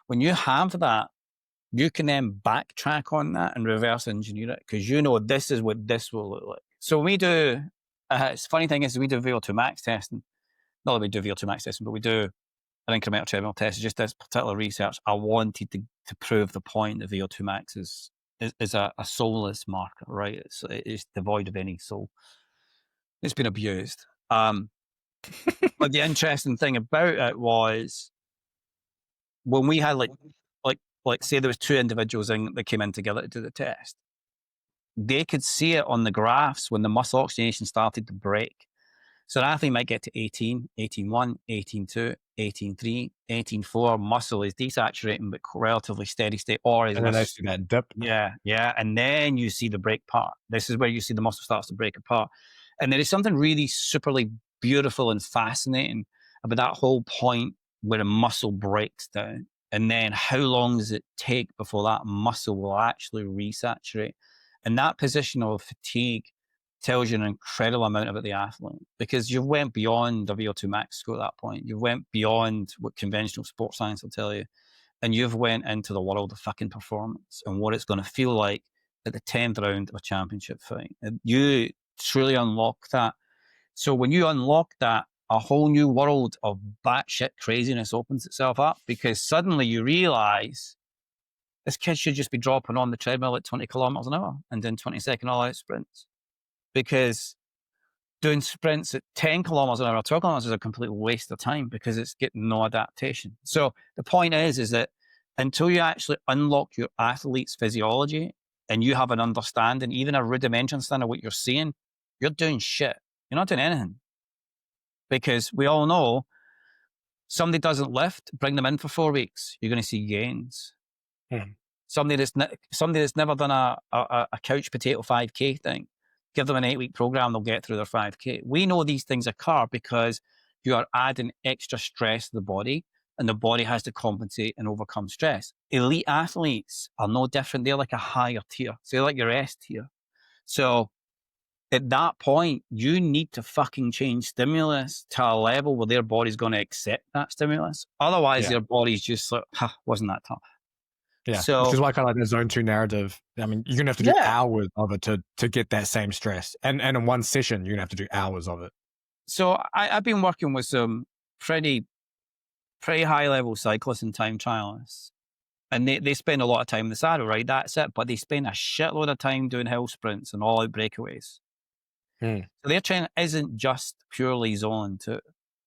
When you have that, you can then backtrack on that and reverse engineer it because you know this is what this will look like. So we do, it's funny thing is we do VO2 max testing. Not that we do VO2 max testing, but we do an incremental treadmill test. It's just this particular research. I wanted to prove the point that VO2 max is a soulless marker, right? It's devoid of any soul. It's been abused. But the interesting thing about it was when we had like say there was 2 individuals that came in together to do the test, they could see it on the graphs when the muscle oxygenation started to break. So an athlete might get to 18, 18.1, 18.2, 18.3, 18.4. Muscle is desaturating, but relatively steady state, or is and then they see that dip. Yeah. And then you see the break part. This is where you see the muscle starts to break apart. And there is something really superly beautiful and fascinating about that whole point where a muscle breaks down. And then how long does it take before that muscle will actually resaturate? And that position of fatigue tells you an incredible amount about the athlete, because you went beyond the VO2 max score at that point. You went beyond what conventional sports science will tell you. And you've went into the world of fucking performance and what it's going to feel like at the 10th round of a championship fight. And you truly unlock that. So when you unlock that, a whole new world of batshit craziness opens itself up, because suddenly you realize this kid should just be dropping on the treadmill at 20 kilometers an hour and doing 20-second all-out sprints. Because doing sprints at 10 kilometers an hour or 12 kilometers is a complete waste of time, because it's getting no adaptation. So the point is that until you actually unlock your athlete's physiology and you have an understanding, even a rudimentary understanding of what you're seeing, you're doing shit. You're not doing anything. Because we all know somebody doesn't lift, bring them in for 4 weeks, you're going to see gains. Somebody that's never done a couch potato 5K thing, give them an 8-week program, they'll get through their 5K. We know these things occur because you are adding extra stress to the body, and the body has to compensate and overcome stress. Elite athletes are no different. They're like a higher tier. So they're like your S tier. So at that point, you need to fucking change stimulus to a level where their body's going to accept that stimulus. Otherwise, their body's just like, wasn't that tough? Yeah, so, which is why kind of like the zone 2 narrative. I mean, you're going to have to do hours of it to get that same stress. And in one session, you're going to have to do hours of it. So I've been working with some pretty high-level cyclists and time trialists. And they spend a lot of time in the saddle, right? That's it. But they spend a shitload of time doing hill sprints and all-out breakaways. So their training isn't just purely zone 2.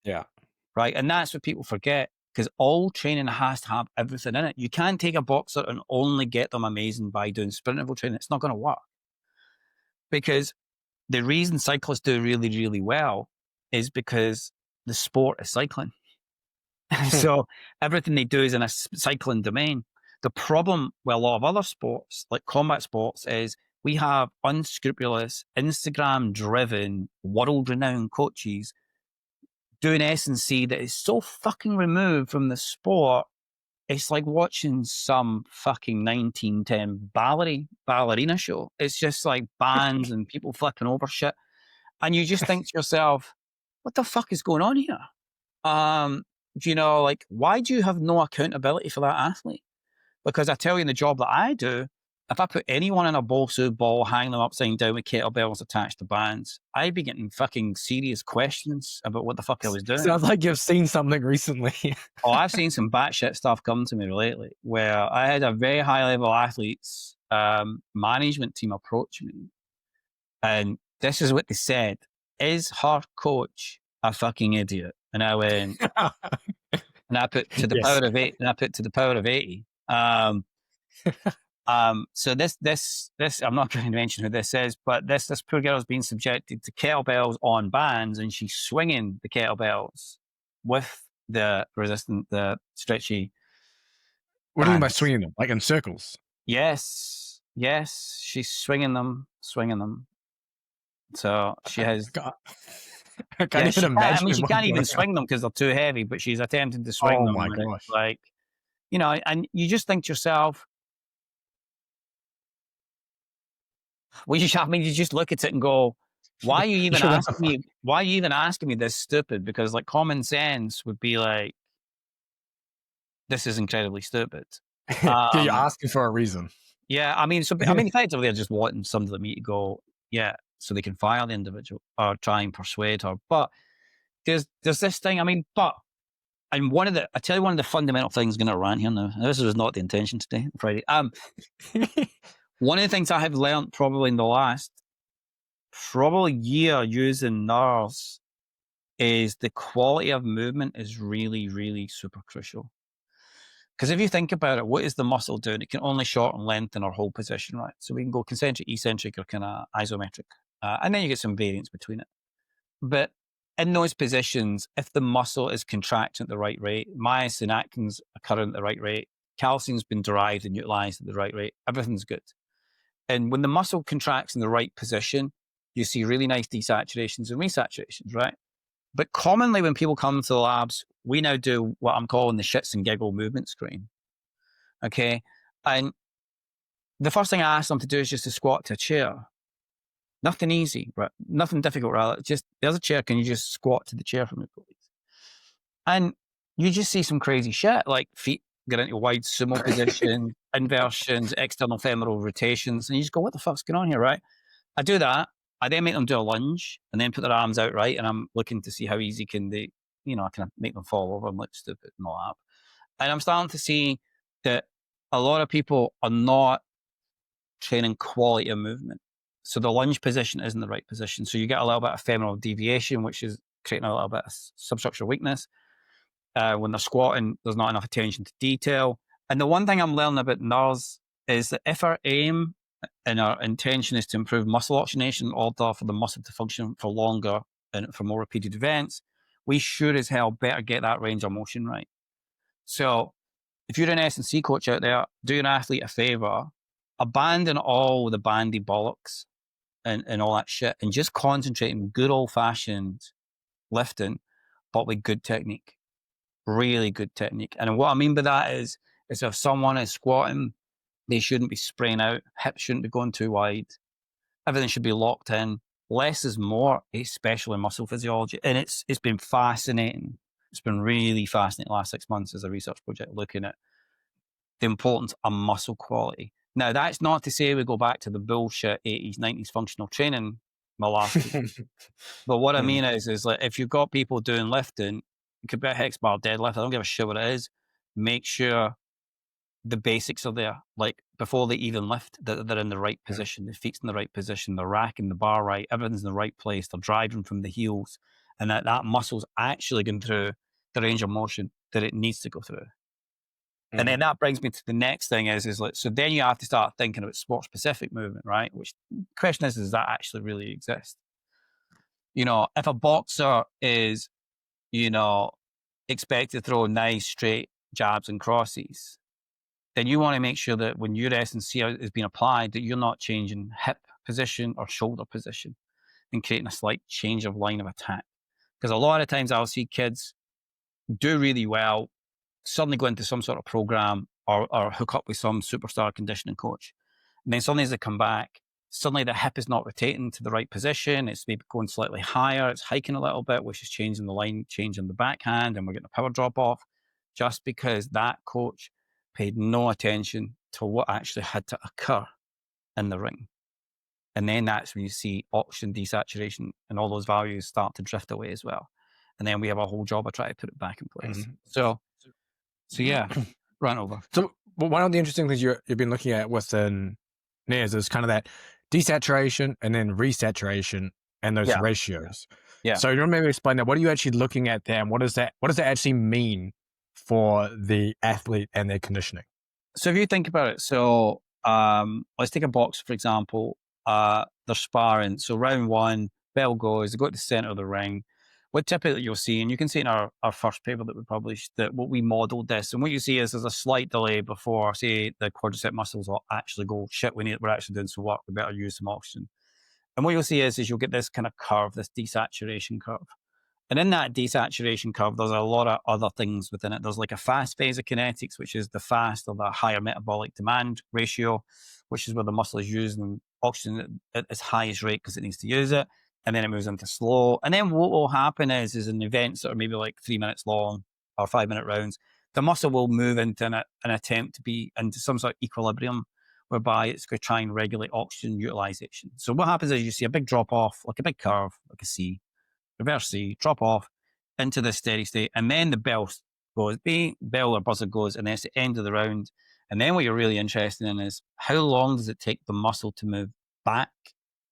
Yeah. Right? And that's what people forget, because all training has to have everything in it. You can't take a boxer and only get them amazing by doing sprint interval training. It's not going to work. Because the reason cyclists do really, really well is because the sport is cycling. So everything they do is in a cycling domain. The problem with a lot of other sports, like combat sports, is we have unscrupulous, Instagram-driven, world-renowned coaches doing S&C that is so fucking removed from the sport. It's like watching some fucking 1910 ballerina show. It's just like bands and people flipping over shit. And you just think to yourself, what the fuck is going on here? Like, why do you have no accountability for that athlete? Because I tell you, in the job that I do, if I put anyone in a BOSU ball, hang them upside down with kettlebells attached to bands, I'd be getting fucking serious questions about what the fuck I was doing. Sounds like you've seen something recently. Oh, I've seen some batshit stuff come to me lately, where I had a very high-level athletes management team approach me, and this is what they said: "Is her coach a fucking idiot?" And I went, and I put to the power of 8, and I put to the power of 80. So this I'm not going to mention who this is, but this poor girl has been subjected to kettlebells on bands, and she's swinging the kettlebells with the stretchy. What do you mean by swinging them? Like in circles? Yes, she's swinging them. So she has. I can't even imagine. I mean, she can't even swing them because they're too heavy, but she's attempting to swing them. Oh my gosh! Like, and you just think to yourself, well, you just look at it and go, why are you even asking me? Why are you even asking me this stupid? Because like common sense would be like, this is incredibly stupid. You're asking for a reason. Yeah, I mean, effectively, they're just wanting somebody like me to go, so they can fire the individual or try and persuade her. But there's this thing. I mean, and I tell you one of the fundamental things going to rant here now. This was not the intention today, Friday. One of the things I have learned probably in the last year using NIRS is the quality of movement is really, really super crucial. Because if you think about it, what is the muscle doing? It can only shorten, lengthen, or hold position, right? So we can go concentric, eccentric, or kind of isometric. And then you get some variance between it. But in those positions, if the muscle is contracting at the right rate, myosin actins occurring at the right rate, calcium's been derived and utilized at the right rate, everything's good. And when the muscle contracts in the right position, you see really nice desaturations and resaturations, right? But commonly when people come to the labs, we now do what I'm calling the shits and giggle movement screen. Okay. And the first thing I ask them to do is just to squat to a chair. Nothing easy, right? Nothing difficult, rather. Just, there's a chair. Can you just squat to the chair for me, please? And you just see some crazy shit, like feet get into wide sumo position, inversions, external femoral rotations. And you just go, what the fuck's going on here, right? I do that. I then make them do a lunge and then put their arms out, right? And I'm looking to see how easy can they, I can make them fall over and look stupid and all that. And I'm starting to see that a lot of people are not training quality of movement. So the lunge position isn't the right position. So you get a little bit of femoral deviation, which is creating a little bit of substructural weakness. When they're squatting, there's not enough attention to detail. And the one thing I'm learning about NIRS is that if our aim and our intention is to improve muscle oxygenation in order for the muscle to function for longer and for more repeated events, we sure as hell better get that range of motion right. So if you're an S&C coach out there, do an athlete a favor, abandon all the bandy bollocks and all that shit and just concentrate on good old-fashioned lifting, but with good technique, really good technique. And what I mean by that is if someone is squatting, they shouldn't be spraying out, hips shouldn't be going too wide, everything should be locked in. Less is more, especially in muscle physiology. And it's been fascinating. It's been really fascinating the last 6 months as a research project looking at the importance of muscle quality. Now, that's not to say we go back to the bullshit 80s, 90s functional training malarkey. But what I mean is like, if you've got people doing lifting, it could be a hex bar deadlift, I don't give a shit what it is, make sure the basics are there. Like before they even lift, they're in the right position, the feet's in the right position, they're racking the bar right, everything's in the right place, they're driving from the heels, and that muscle's actually going through the range of motion that it needs to go through. And then that brings me to the next thing is like, so then you have to start thinking about sport-specific movement, right? Which the question is, does that actually really exist? If a boxer is, expected to throw nice straight jabs and crosses, then you want to make sure that when your S&C is being applied, that you're not changing hip position or shoulder position and creating a slight change of line of attack. Because a lot of times I'll see kids do really well, suddenly go into some sort of program or hook up with some superstar conditioning coach. And then suddenly as they come back, suddenly the hip is not rotating to the right position. It's maybe going slightly higher. It's hiking a little bit, which is changing the line, changing the backhand, and we're getting a power drop off just because that coach paid no attention to what actually had to occur in the ring. And then that's when you see oxygen desaturation and all those values start to drift away as well. And then we have a whole job of trying to put it back in place. So yeah, run over. So one of the interesting things you've been looking at within NIRS is kind of that desaturation and then resaturation and those ratios. Yeah. So you want to maybe explain that? What are you actually looking at there? And what does that actually mean for the athlete and their conditioning? So if you think about it, so let's take a box, for example, they're sparring. So round one, bell goes, they go to the center of the ring. What typically you'll see, and you can see in our first paper that we published, that what we modeled this, and what you see is there's a slight delay before, say, the quadricep muscles will actually go, shit, we're actually doing some work, we better use some oxygen. And what you'll see is you'll get this kind of curve, this desaturation curve. And in that desaturation curve, there's a lot of other things within it. There's like a fast phase of kinetics, which is the fast or the higher metabolic demand ratio, which is where the muscle is using oxygen at its highest rate because it needs to use it. And then it moves into slow. And then what will happen is in events that are maybe like 3 minutes long or 5-minute rounds, the muscle will move into an attempt to be into some sort of equilibrium whereby it's going to try and regulate oxygen utilization. So what happens is you see a big drop off, like a big curve, like a C, reverse C, drop off into the steady state. And then the bell goes, bell or buzzer goes, and then it's the end of the round. And then what you're really interested in is how long does it take the muscle to move back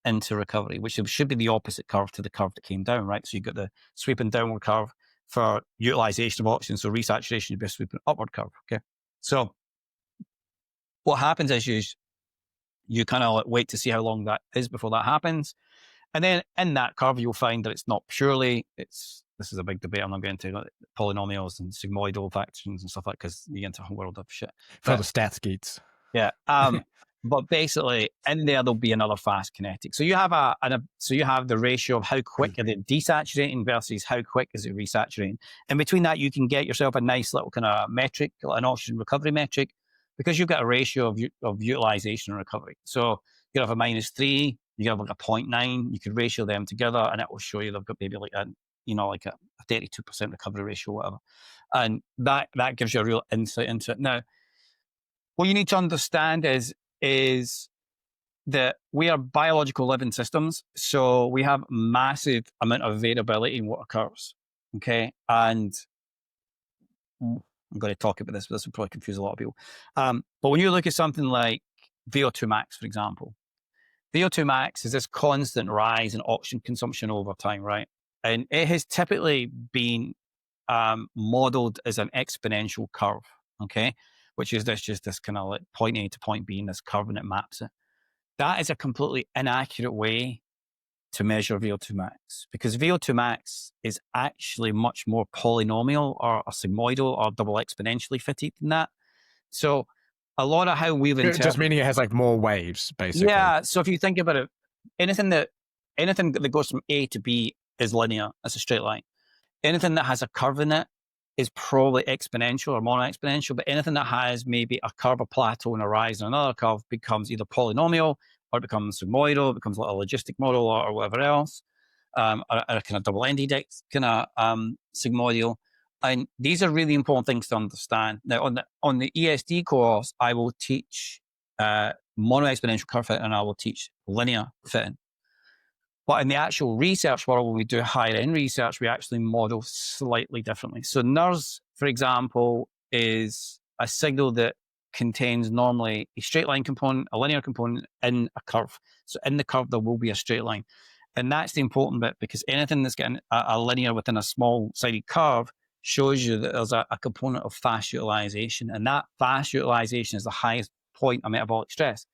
into recovery, which should be the opposite curve to the curve that came down, right? So you've got the sweeping downward curve for utilization of oxygen. So resaturation, you'd be sweeping upward curve, okay? So what happens is you kind of wait to see how long that is before that happens. And then in that curve, you'll find that it's not purely, this is a big debate. I'm not going into polynomials and sigmoidal factions and stuff like that, because you get into a whole world of shit. For the stats geeks. Yeah. But basically in there'll be another fast kinetic. So you have so you have the ratio of how quick are they desaturating versus how quick is it resaturating. And between that, you can get yourself a nice little kind of metric, an oxygen recovery metric, because you've got a ratio of utilization and recovery. So you have a -3, you have like a 0.9, you could ratio them together and it will show you they've got maybe like a 32% recovery ratio, whatever. And that gives you a real insight into it. Now, what you need to understand is that we are biological living systems. So we have massive amount of variability in what occurs. Okay. And I'm going to talk about this, but this will probably confuse a lot of people. But when you look at something like VO2 max, for example, VO2 max is this constant rise in oxygen consumption over time, right? And it has typically been modeled as an exponential curve, okay? Which is just this kind of like point A to point B in this curve, and it maps it. That is a completely inaccurate way to measure VO2 max, because VO2 max is actually much more polynomial or sigmoidal or double exponentially fitted than that. So a lot of how we've interpreted, just meaning it has like more waves, basically. Yeah. So if you think about it, anything that goes from A to B is linear. It's a straight line. Anything that has a curve in it is probably exponential or mono-exponential, but anything that has maybe a curve, a plateau, and a rise and another curve becomes either polynomial or it becomes sigmoidal, it becomes like a logistic model or whatever else, or a kind of double-ended kind of sigmoidal. And these are really important things to understand. Now, on the ESD course, I will teach mono-exponential curve fitting and I will teach linear fitting. But in the actual research world, when we do higher end research, we actually model slightly differently. So NIRS, for example, is a signal that contains normally a straight line component, a linear component in a curve. So in the curve, there will be a straight line. And that's the important bit, because anything that's getting a linear within a small sided curve shows you that there's a component of fast utilization. And that fast utilization is the highest point of metabolic stress.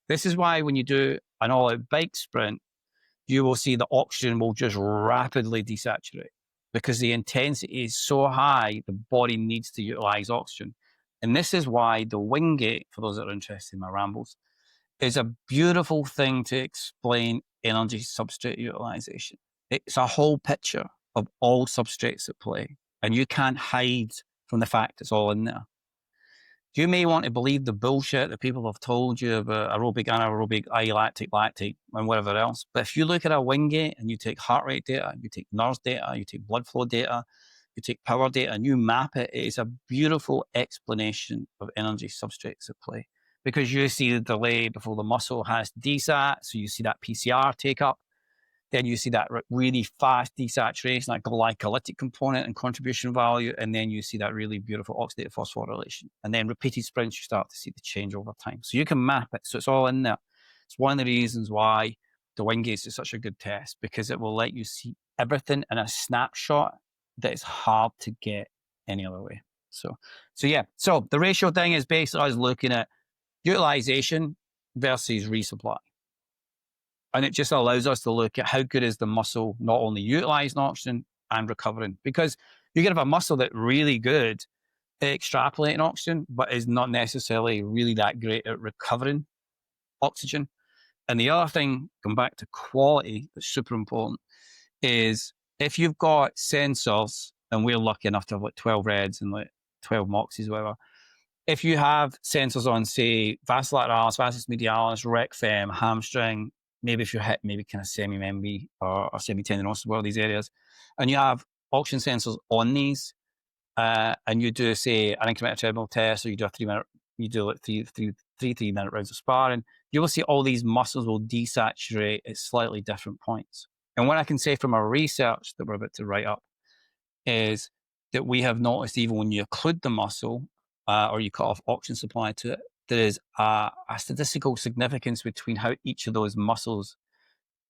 This is why when you do an all-out bike sprint, you will see the oxygen will just rapidly desaturate, because the intensity is so high, the body needs to utilize oxygen. And this is why the Wingate, for those that are interested in my rambles, is a beautiful thing to explain energy substrate utilization. It's a whole picture of all substrates at play, and you can't hide from the fact it's all in there. You may want to believe the bullshit that people have told you about aerobic, anaerobic, lactate, and whatever else. But if you look at a Wingate and you take heart rate data, you take NIRS data, you take blood flow data, you take power data, and you map it, it is a beautiful explanation of energy substrates at play. Because you see the delay before the muscle has desat, so you see that PCR take up. Then you see that really fast desaturation, that glycolytic component and contribution value. And then you see that really beautiful oxidative phosphorylation. And then repeated sprints, you start to see the change over time. So you can map it. So it's all in there. It's one of the reasons why the Wingate is such a good test, because it will let you see everything in a snapshot that is hard to get any other way. So yeah. So the ratio thing is basically us looking at utilization versus resupply. And it just allows us to look at how good is the muscle not only utilizing oxygen and recovering. Because you can have a muscle that's really good at extrapolating oxygen, but is not necessarily really that great at recovering oxygen. And the other thing, going back to quality, that's super important, is if you've got sensors, and we're lucky enough to have like 12 reds and like 12 moxies or whatever. If you have sensors on, say, vas lateralis, vastus medialis, rec fem, hamstring, maybe if you're hit, maybe kind of semi-membrane or semi-tendinosus, one of these areas, and you have oxygen sensors on these, and you do, say, an incremental treadmill test, or you do a 3-minute, you do like three minute rounds of sparring, you will see all these muscles will desaturate at slightly different points. And what I can say from our research that we're about to write up is that we have noticed, even when you occlude the muscle or you cut off oxygen supply to it, there is a statistical significance between how each of those muscles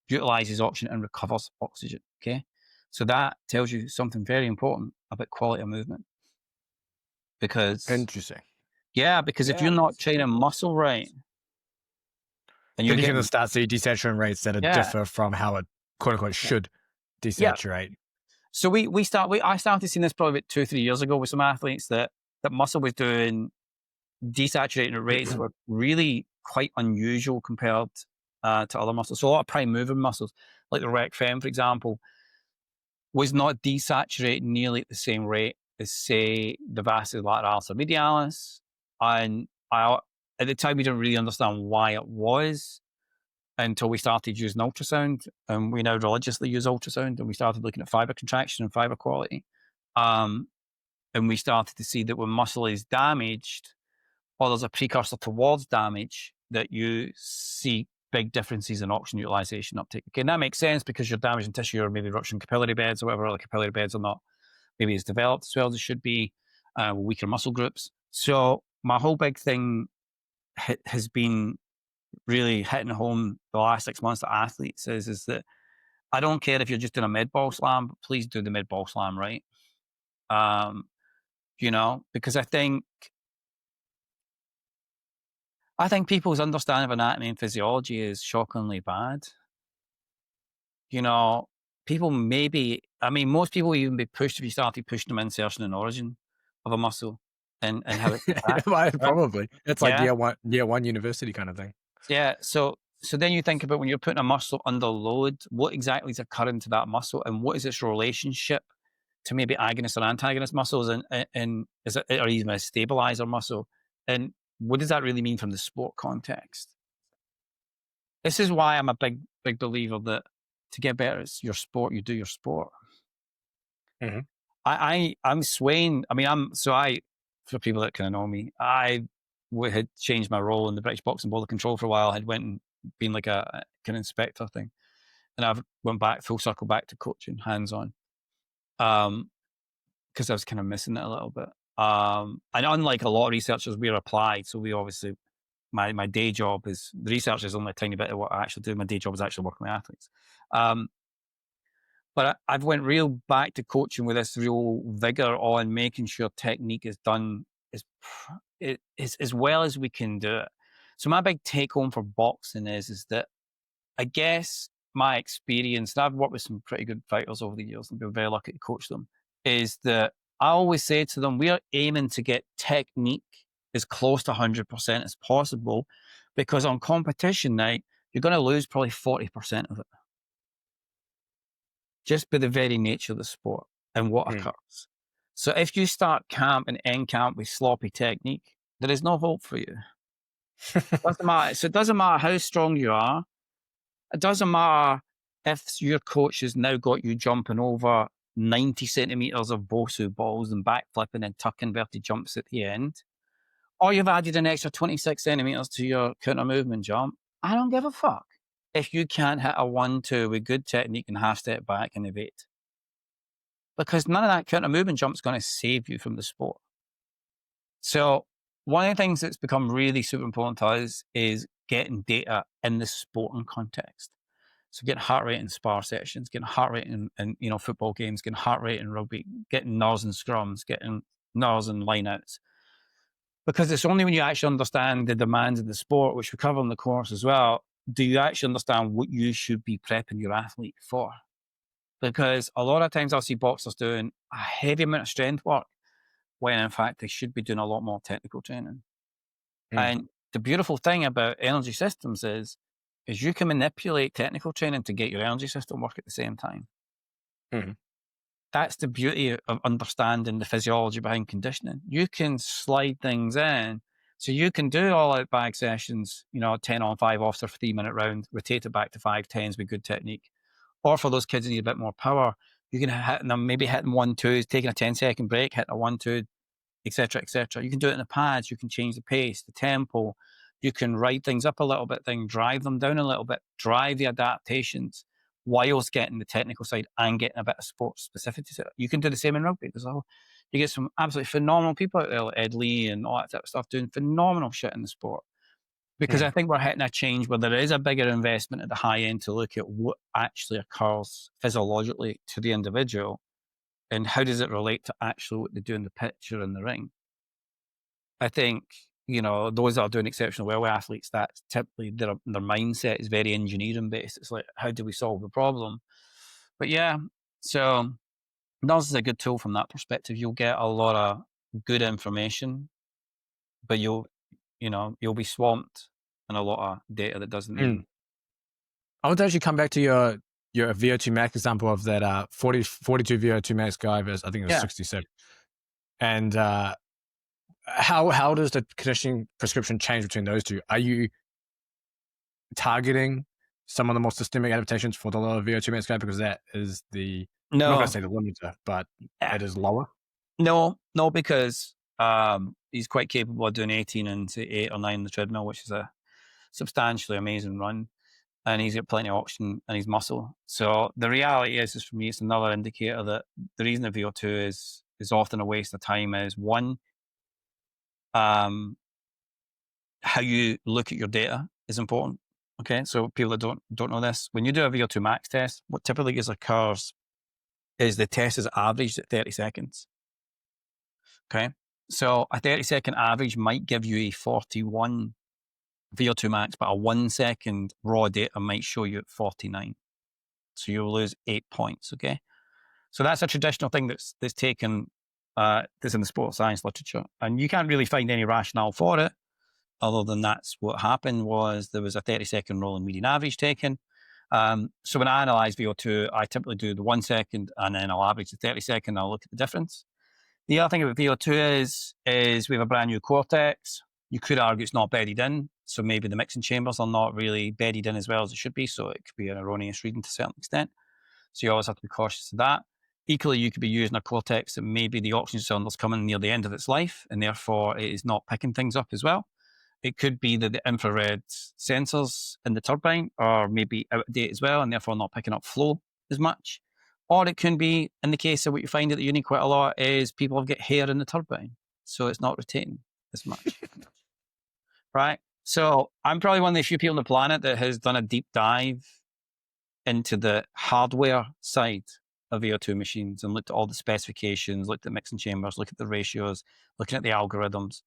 utilizes oxygen and recovers oxygen. Okay, so that tells you something very important about quality of movement. Because interesting, because if you're not training muscle right, and you're going to start seeing desaturation rates that differ from how it quote unquote should desaturate. Yeah. So I started seeing this probably about 2-3 years ago with some athletes that muscle was doing desaturating at rates were really quite unusual compared to other muscles. So a lot of prime moving muscles, like the rec fem, for example, was not desaturating nearly at the same rate as, say, the vastus lateralis or medialis. And at the time, we didn't really understand why it was until we started using ultrasound. And we now religiously use ultrasound, and we started looking at fiber contraction and fiber quality. And we started to see that when muscle is damaged, or there's a precursor towards damage, that you see big differences in oxygen utilization uptake. Okay, and that makes sense because you're damaging tissue or maybe rupturing capillary beds or whatever. The capillary beds are not maybe as developed as well as it should be, weaker muscle groups. So my whole big thing has been really hitting home the last 6 months to athletes is that I don't care if you're just doing a mid ball slam, but please do the mid ball slam right. Because I think people's understanding of anatomy and physiology is shockingly bad. People most people even be pushed if you started pushing them insertion and origin of a muscle and how it's probably. It's like year one university kind of thing. Yeah. So then you think about when you're putting a muscle under load, what exactly is occurring to that muscle and what is its relationship to maybe agonist or antagonist muscles and is it, or even a stabilizer muscle? And what does that really mean from the sport context? This is why I'm a big believer that to get better at your sport, you do your sport. Mm-hmm. I'm swaying. For people that kind of know me, I had changed my role in the British Boxing Board of Control for a while. I had went and been like a kind of inspector thing, and I've went back full circle back to coaching hands on, because I was kind of missing it a little bit. And unlike a lot of researchers, we're applied, so we obviously my day job is the research is only a tiny bit of what I actually do. My day job is actually working with athletes. But I've went real back to coaching with this real vigor on making sure technique is done as well as we can do it. So my big take home for boxing is that I guess my experience, and I've worked with some pretty good fighters over the years and been very lucky to coach them, is that I always say to them, we are aiming to get technique as close to 100% as possible, because on competition night, you're going to lose probably 40% of it. Just by the very nature of the sport and what occurs. So if you start camp and end camp with sloppy technique, there is no hope for you. Doesn't matter. So it doesn't matter how strong you are. It doesn't matter if your coach has now got you jumping over 90 centimeters of Bosu balls and backflipping and tuck inverted jumps at the end, or you've added an extra 26 centimeters to your counter movement jump. I don't give a fuck if you can't hit a 1-2 with good technique and half step back and evade. Because none of that counter movement jump is going to save you from the sport. So one of the things that's become really super important to us is getting data in the sporting context. So getting heart rate in spar sessions, getting heart rate in football games, getting heart rate in rugby, getting NIRS and scrums, getting NIRS and lineouts. Because it's only when you actually understand the demands of the sport, which we cover in the course as well, do you actually understand what you should be prepping your athlete for? Because a lot of times I'll see boxers doing a heavy amount of strength work when in fact they should be doing a lot more technical training. And the beautiful thing about energy systems is you can manipulate technical training to get your energy system work at the same time. That's the beauty of understanding the physiology behind conditioning. You can slide things in. So you can do all out bag sessions, 10 on 5 off their 3-minute round, rotate it back to 5-10s with good technique. Or for those kids who need a bit more power, you can hit them, maybe hitting 1-2s, taking a 10-second break, hitting a 1-2, etc., etc. You can do it in the pads. You can change the pace, the tempo. You can ride things up a little bit, drive them down a little bit, drive the adaptations whilst getting the technical side and getting a bit of sports specificity to it. You can do the same in rugby. You get some absolutely phenomenal people out there like Ed Lee and all that type of stuff doing phenomenal shit in the sport. Because I think we're hitting a change where there is a bigger investment at the high end to look at what actually occurs physiologically to the individual and how does it relate to actually what they do in the pitch or in the ring. I think, those that are doing exceptionally well with athletes, that typically their mindset is very engineering based. It's like, how do we solve the problem? But yeah, so NIRS is a good tool from that perspective. You'll get a lot of good information, but you'll be swamped in a lot of data that doesn't need. I want to actually come back to your VO2 max example of that 42 VO2 max guy versus I think it was 67. And how does the conditioning prescription change between those two? Are you targeting some of the more systemic adaptations for the lower VO2 max guy because that is I'm not going to say the limiter, but it is lower? No, because he's quite capable of doing 18 and say 8 or 9 on the treadmill, which is a substantially amazing run. And he's got plenty of oxygen in his muscle. So the reality is for me, it's another indicator that the reason the VO2 is often a waste of time is one, how you look at your data is important. Okay, so people that don't know this, when you do a VO2 max test, what typically occurs is the test is averaged at 30 seconds. Okay, so a 30-second average might give you a 41 VO2 max, but a 1 second raw data might show you at 49. So you'll lose 8 points. Okay, so that's a traditional thing that's taken that's in the sports science literature, and you can't really find any rationale for it other than that's what happened was there was a 30-second rolling median average taken. So when I analyze VO2, I typically do the 1 second and then I'll average the 30-second. I'll look at the difference. The other thing about VO2 is we have a brand new cortex. You could argue it's not bedded in. So maybe the mixing chambers are not really bedded in as well as it should be. So it could be an erroneous reading to a certain extent. So you always have to be cautious of that. Equally, you could be using a cortex that maybe the oxygen cylinder's coming near the end of its life and therefore it is not picking things up as well. It could be that the infrared sensors in the turbine are maybe out of date as well and therefore not picking up flow as much. Or it can be, in the case of what you find at the uni quite a lot, is people have got hair in the turbine, so it's not retaining as much. Right? So I'm probably one of the few people on the planet that has done a deep dive into the hardware side of VO2 machines and looked at all the specifications, looked at mixing chambers, looked at the ratios, looking at the algorithms.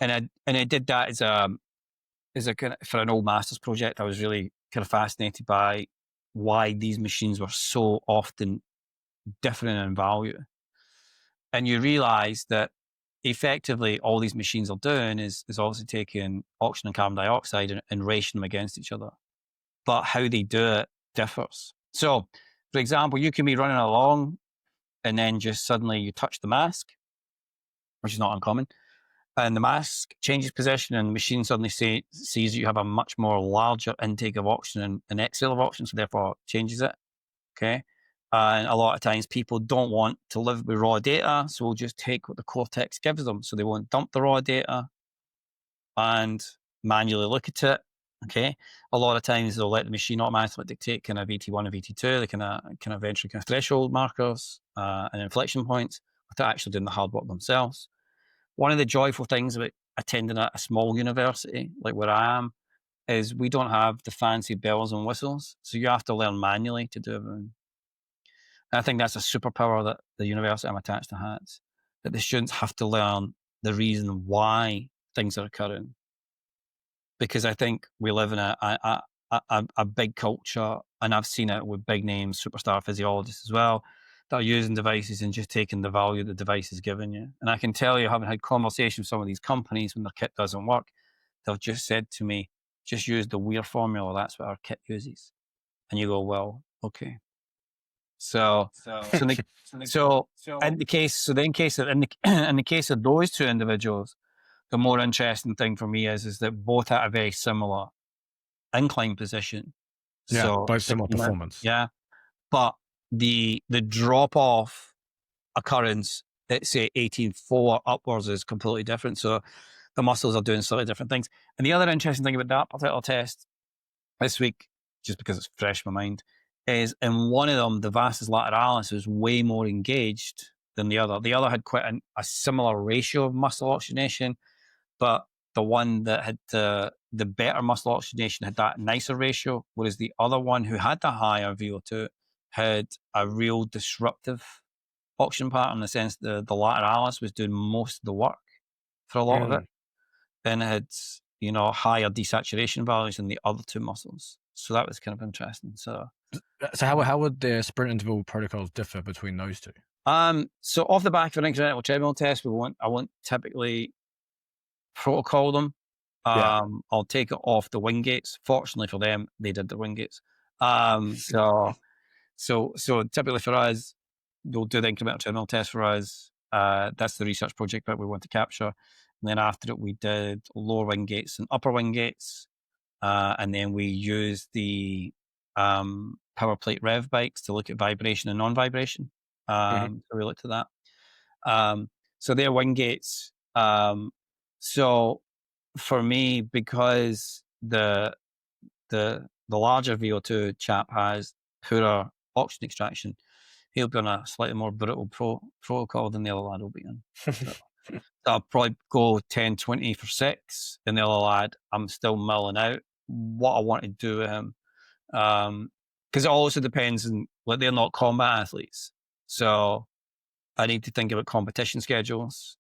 And I did that as a kind of, for an old master's project. I was really kind of fascinated by why these machines were so often different in value. And you realize that effectively all these machines are doing is obviously taking oxygen and carbon dioxide and ratios them against each other. But how they do it differs. So, for example, you can be running along and then just suddenly you touch the mask, which is not uncommon. And the mask changes position and the machine suddenly sees you have a much more larger intake of oxygen and exhale of oxygen, so therefore changes it. Okay. And a lot of times people don't want to live with raw data, so we'll just take what the cortex gives them. So they won't dump the raw data and manually look at it. Okay. A lot of times they'll let the machine automatically dictate kind of VT1 and VT2, the kind of entry kind of threshold markers and inflection points without actually doing the hard work themselves. One of the joyful things about attending a small university like where I am is we don't have the fancy bells and whistles. So you have to learn manually to do everything. And I think that's a superpower that the university I'm attached to has, that the students have to learn the reason why things are occurring. Because I think we live in a big culture, and I've seen it with big names, superstar physiologists as well, that are using devices and just taking the value the device is giving you. And I can tell you, having had conversations with some of these companies when their kit doesn't work, they've just said to me, just use the Weir formula. That's what our kit uses. And you go, well, okay. So in the case of those two individuals, the more interesting thing for me is that both at a very similar incline position. Yeah, so both similar performance. Yeah, but the drop off occurrence at say 18.4 upwards is completely different. So the muscles are doing slightly different things. And the other interesting thing about that particular test this week, just because it's fresh in my mind, is in one of them, the vastus lateralis was way more engaged than the other. The other had quite a similar ratio of muscle oxygenation, but the one that had the better muscle oxygenation had that nicer ratio, whereas the other one who had the higher VO2 had a real disruptive oxygen pattern in the sense the lateralis was doing most of the work for a lot of it, and it had higher desaturation values than the other two muscles. So that was kind of interesting. So So how would the sprint interval protocols differ between those two? So off the back of an incremental treadmill test, I won't typically protocol them. I'll take it off the wing gates. Fortunately for them, they did the wing gates. So typically for us, we'll do the incremental treadmill test for us. That's the research project that we want to capture. And then after it, we did lower wing gates and upper wing gates. And then we used the power plate rev bikes to look at vibration and non-vibration. So we looked at that. So they're wing gates. So for me, because the larger VO2 chap has poorer oxygen extraction, he'll be on a slightly more brutal protocol than the other lad will be on. So I'll probably go 10, 20 for 6, and the other lad, I'm still milling out what I want to do with him. Because it also depends on, like, they're not combat athletes. So I need to think about competition schedules.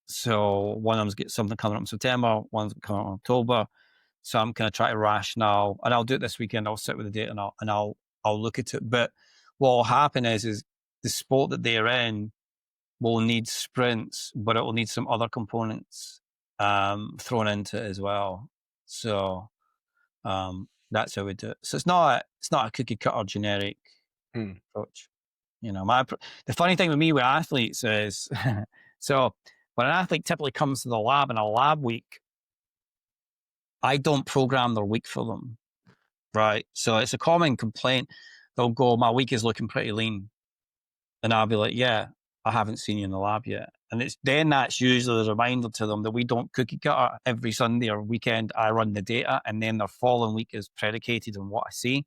So one of them's got something coming up in September, one's coming up in October. So I'm kind of trying to rationale, and I'll do it this weekend. I'll sit with the data and I'll look at it. But what will happen is the sport that they're in will need sprints, but it will need some other components thrown into it as well. So that's how we do it. So it's not a cookie cutter generic approach. You know, the funny thing with me with athletes is, so when an athlete typically comes to the lab in a lab week, I don't program their week for them, right? So it's a common complaint. They'll go, my week is looking pretty lean. And I'll be like, yeah, I haven't seen you in the lab yet. And that's usually the reminder to them that we don't cookie cutter every Sunday or weekend. I run the data, and then their following week is predicated on what I see.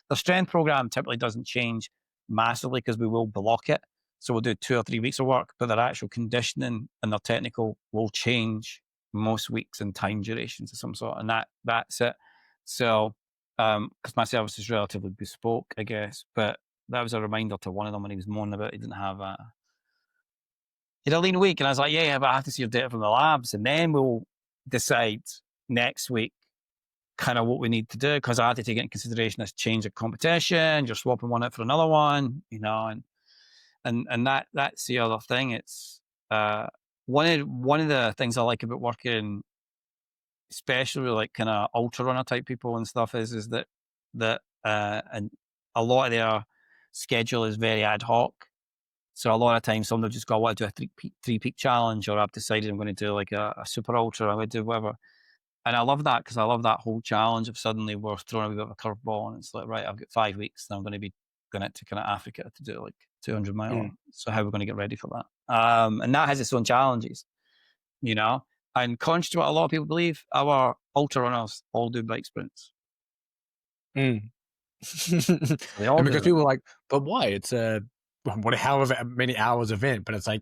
The strength program typically doesn't change massively because we will block it. So we'll do 2 or 3 weeks of work, but their actual conditioning and their technical will change most weeks in time durations of some sort. And that's it. So, because my service is relatively bespoke, I guess, but that was a reminder to one of them when he was moaning about he didn't have he had a lean week. And I was like, yeah, but I have to see your data from the labs. And then we'll decide next week kind of what we need to do, because I had to take into consideration this change of competition. You're swapping one out for another one, you know, and that's the other thing. It's one of the things I like about working, especially with like kind of ultra runner type people and stuff, is that and a lot of their schedule is very ad hoc. So a lot of times someone will just go, I want to do a three peak challenge, or I've decided I'm going to do like a super ultra, I'm going to do whatever. And I love that, because I love that whole challenge of suddenly we're throwing a bit of a curveball, and it's like, right, I've got 5 weeks and I'm going to be going out to kind of Africa to do like 200 mile. So how are we going to get ready for that? And that has its own challenges, you know, and conscious to what a lot of people believe, our ultra runners all do bike sprints. They all and because people are like, but why? It's a however many hours event, but it's like,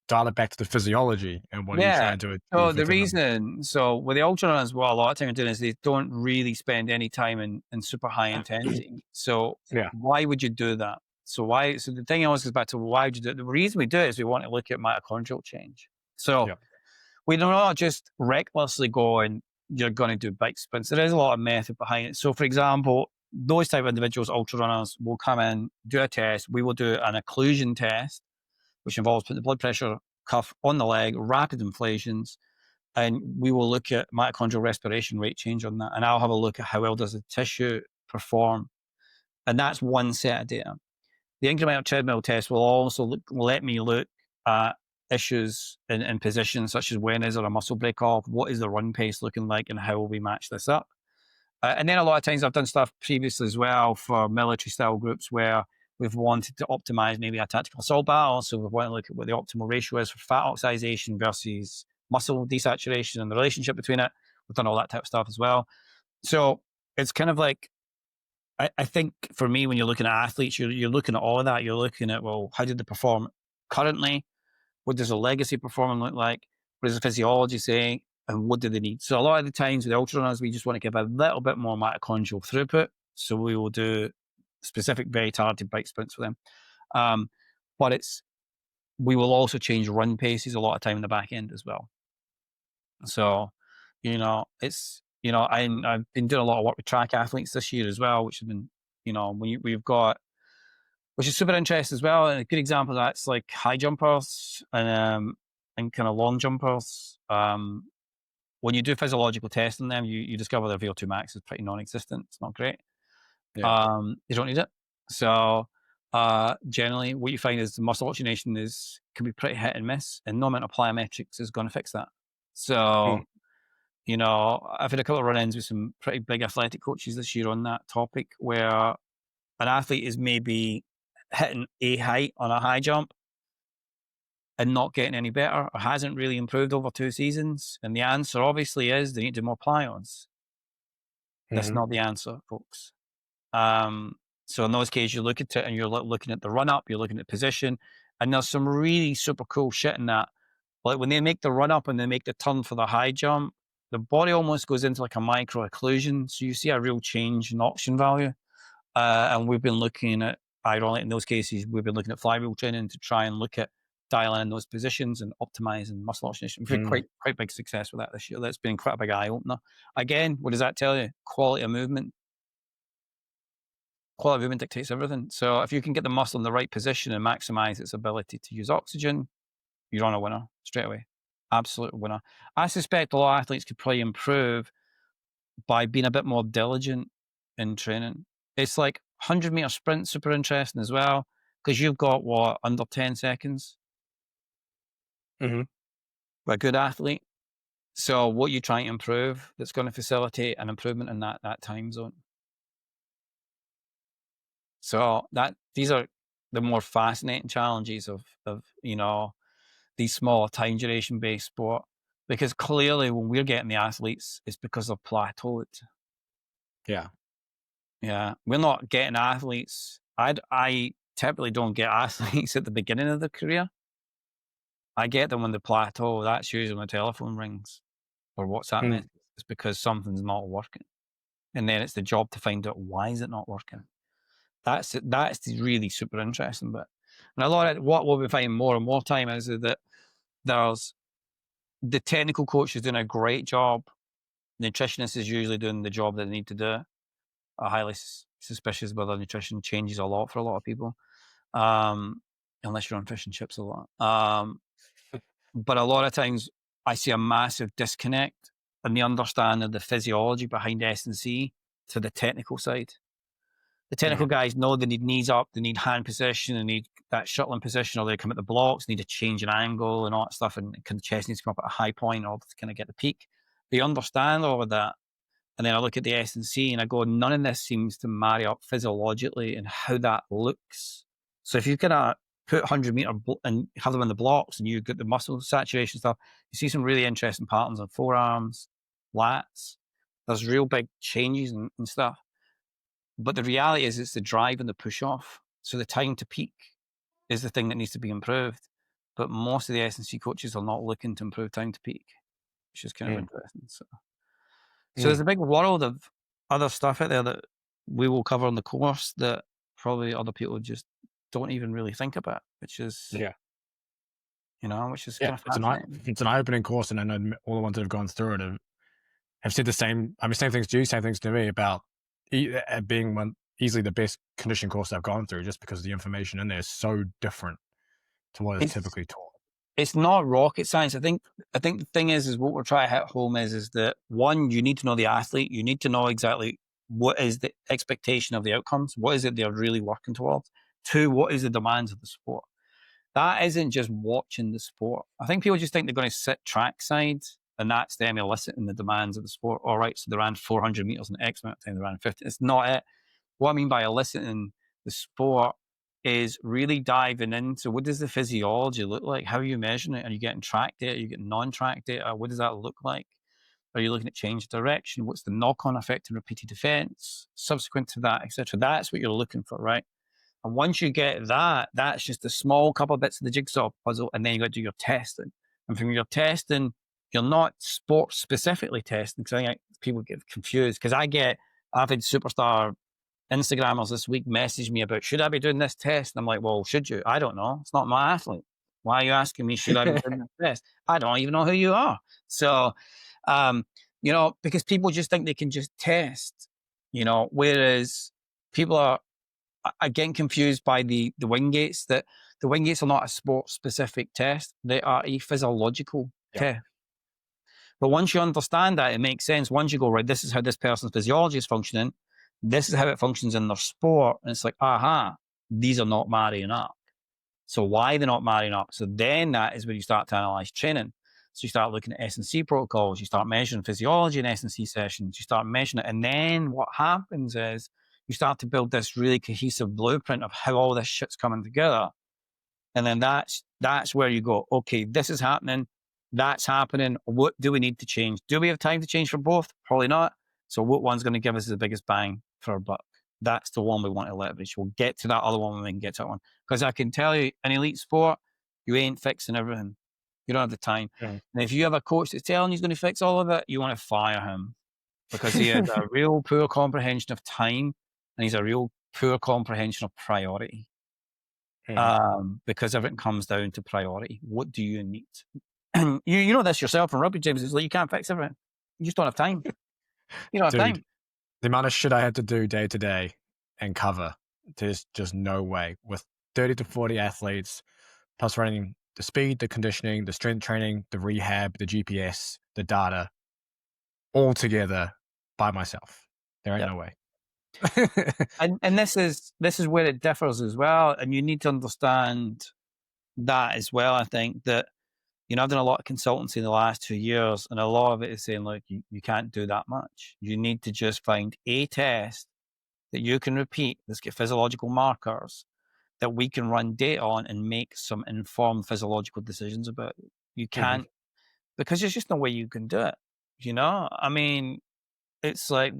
dial it back to the physiology and what are you trying to achieve? So the reason, so with the ultra runners, what a lot of time are doing is they don't really spend any time in super high intensity. So why would you do that? So the thing always goes back to, why would you do it? The reason we do it is we want to look at mitochondrial change. So we do not just recklessly go and you're going to do bike sprints. There is a lot of method behind it. So for example, those type of individuals, ultra runners, will come in, do a test. We will do an occlusion test, which involves putting the blood pressure cuff on the leg, rapid inflations, and we will look at mitochondrial respiration rate change on that. And I'll have a look at how well does the tissue perform. And that's one set of data. The incremental treadmill test will also let me look at issues in positions such as, when is there a muscle break off? What is the run pace looking like? And how will we match this up? And then a lot of times I've done stuff previously as well for military style groups where we've wanted to optimize maybe a tactical assault battle. So we want to look at what the optimal ratio is for fat oxidation versus muscle desaturation and the relationship between it. We've done all that type of stuff as well. So it's kind of like, I think for me, when you're looking at athletes, you're looking at all of that. You're looking at, well, how did they perform currently? What does a legacy performance look like? What does the physiology say? And what do they need? So a lot of the times with the ultra runners, we just want to give a little bit more mitochondrial throughput. So we will do specific, very targeted bike sprints for them. But we will also change run paces a lot of time in the back end as well. So, you know, I've been doing a lot of work with track athletes this year as well, which has been we've got, which is super interesting as well. And a good example of that's like high jumpers and kind of long jumpers. When you do physiological testing on them, you discover their VO2 max is pretty non-existent. It's not great. Yeah. You don't need it. So generally what you find is the muscle oxygenation can be pretty hit and miss, and no amount of plyometrics is going to fix that. So, I've had a couple of run-ins with some pretty big athletic coaches this year on that topic, where an athlete is maybe hitting a height on a high jump and not getting any better, or hasn't really improved over 2 seasons. And the answer obviously is they need to do more plyons. That's not the answer, folks. So in those cases, you look at it and you're looking at the run up, you're looking at position, and there's some really super cool shit in that. Like when they make the run up and they make the turn for the high jump, the body almost goes into like a micro occlusion. So you see a real change in oxygen value. And we've been looking at, ironically, in those cases, we've been looking at flywheel training to try and look at dialing in those positions and optimizing muscle oxygenation. We've had quite big success with that this year. That's been quite a big eye opener. Again, what does that tell you? Quality of movement. Quality of movement dictates everything. So if you can get the muscle in the right position and maximize its ability to use oxygen, you're on a winner straight away. Absolute winner. I suspect a lot of athletes could probably improve by being a bit more diligent in training. It's like 100-meter sprint, super interesting as well, because you've got under 10 seconds. A good athlete. So what you're trying to improve that's going to facilitate an improvement in that time zone. So these are the more fascinating challenges of these small time duration based sport, because clearly when we're getting the athletes, it's because they're plateaued. Yeah. We're not getting athletes. I typically don't get athletes at the beginning of their career. I get them when they plateau. That's usually when the telephone rings or WhatsApp message. It's because something's not working. And then it's the job to find out why is it not working. That's the really super interesting bit. And a lot of what we'll be finding more and more time is that there's the technical coach is doing a great job. The nutritionist is usually doing the job that they need to do. I'm highly suspicious whether nutrition changes a lot for a lot of people, unless you're on fish and chips a lot. But a lot of times I see a massive disconnect in the understanding of the physiology behind S&C to the technical side. The technical guys know they need knees up, they need hand position, they need that shuttling position, or they come at the blocks, need to change an angle and all that stuff, and kind of chest needs to come up at a high point or to kind of get the peak. They understand all of that. And then I look at the S&C and I go, none of this seems to marry up physiologically and how that looks. So if you kind of put 100-meter and have them in the blocks and you get the muscle saturation stuff, you see some really interesting patterns on forearms, lats. There's real big changes and stuff. But the reality is it's the drive and the push off. So the time to peak is the thing that needs to be improved. But most of the S&C coaches are not looking to improve time to peak, which is kind of interesting. So there's a big world of other stuff out there that we will cover in the course that probably other people just don't even really think about, which is, which is kind of fascinating. It's an eye-opening course, and I know all the ones that have gone through it have said the same. I mean, same things to you, same things to me about being easily the best conditioning course I've gone through, just because the information in there is so different to what is typically taught. It's not rocket science. I think the thing is what we're trying to hit home is that, one, you need to know the athlete. You need to know exactly what is the expectation of the outcomes. What is it they're really working towards? Two, what is the demands of the sport? That isn't just watching the sport. I think people just think they're going to sit trackside and that's them eliciting the demands of the sport. All right, so they ran 400 meters in X amount of time, they ran 50. It's not it. What I mean by eliciting the sport is really diving into what does the physiology look like? How are you measuring it? Are you getting track data? Are you getting non-track data? What does that look like? Are you looking at change of direction? What's the knock-on effect and repeated events subsequent to that, etc.? That's what you're looking for, right? And once you get that, that's just a small couple of bits of the jigsaw puzzle, and then you got to do your testing. And from your testing, you're not sport specifically testing, because I think people get confused. Because I've had superstar Instagrammers this week message me about, should I be doing this test? And I'm like, well, should you? I don't know. It's not my athlete. Why are you asking me, should I be doing this test? I don't even know who you are. So, because people just think they can just test, whereas people are getting confused by the Wingates, that the Wingates are not a sport-specific test. They are a physiological test. But once you understand that, it makes sense. Once you go, right, this is how this person's physiology is functioning. This is how it functions in their sport. And it's like, aha, these are not marrying up. So why they're not marrying up? So then that is when you start to analyze training. So you start looking at S&C protocols. You start measuring physiology in S&C sessions. You start measuring it. And then what happens is you start to build this really cohesive blueprint of how all this shit's coming together. And then that's where you go, okay, this is happening. That's happening. What do we need to change? Do we have time to change for both? Probably not. So what one's going to give us the biggest bang for our buck? That's the one we want to leverage. We'll get to that other one when we can get to that one. Because I can tell you, in elite sport, you ain't fixing everything. You don't have the time. And if you have a coach that's telling you he's going to fix all of it, you want to fire him. Because he has a real poor comprehension of time, and he's a real poor comprehension of priority. Because everything comes down to priority. What do you need? you know this yourself in rugby, James. It's like you can't fix everything. You just don't have time. You don't have time. The amount of shit I had to do day to day and cover, there's just no way. With 30 to 40 athletes, plus running the speed, the conditioning, the strength training, the rehab, the GPS, the data, all together by myself. There ain't no way. and this is where it differs as well. And you need to understand that as well. I think that, I've done a lot of consultancy in the last 2 years, and a lot of it is saying, like, you can't do that much. You need to just find a test that you can repeat, that's got physiological markers that we can run data on and make some informed physiological decisions about. You can't, because there's just no way you can do it. I mean, it's like,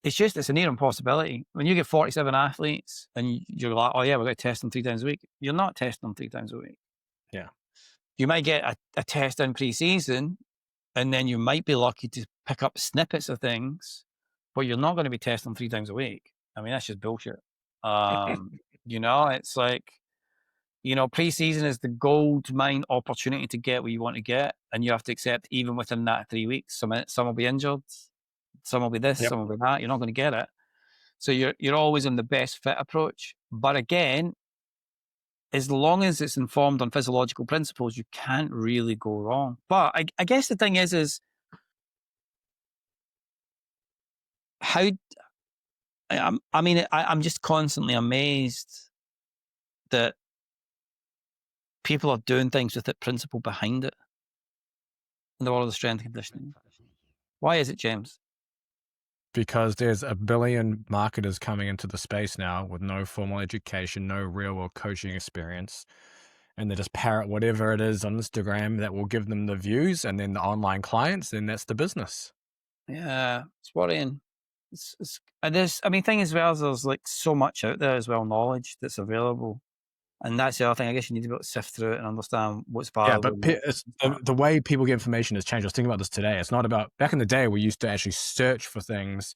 it's a near impossibility. When you get 47 athletes and you're like, oh yeah, we're going to test them 3 times a week. You're not testing them 3 times a week. Yeah. You might get a test in pre-season, and then you might be lucky to pick up snippets of things, but you're not going to be testing 3 times a week. I mean, that's just bullshit. It's like, pre-season is the gold mine opportunity to get what you want to get. And you have to accept, even within that 3 weeks, some will be injured. Some will be this, some will be that. You're not going to get it. So you're always in the best fit approach. But again, as long as it's informed on physiological principles, you can't really go wrong. But I guess the thing is how, I'm just constantly amazed that people are doing things with that principle behind it in the world of strength and conditioning. Why is it, James? Because there's a billion marketers coming into the space now with no formal education, no real world coaching experience. And they just parrot whatever it is on Instagram that will give them the views, and then the online clients, then that's the business. Yeah, it's worrying. Thing as well is there's like so much out there as well, knowledge that's available. And that's the other thing. I guess you need to be able to sift through it and understand what's valuable. Yeah, but the way people get information has changed. I was thinking about this today. It's not about, back in the day, we used to actually search for things,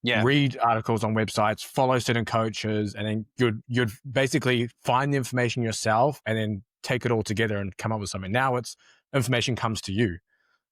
read articles on websites, follow certain coaches, and then you'd basically find the information yourself and then take it all together and come up with something. Now it's information comes to you.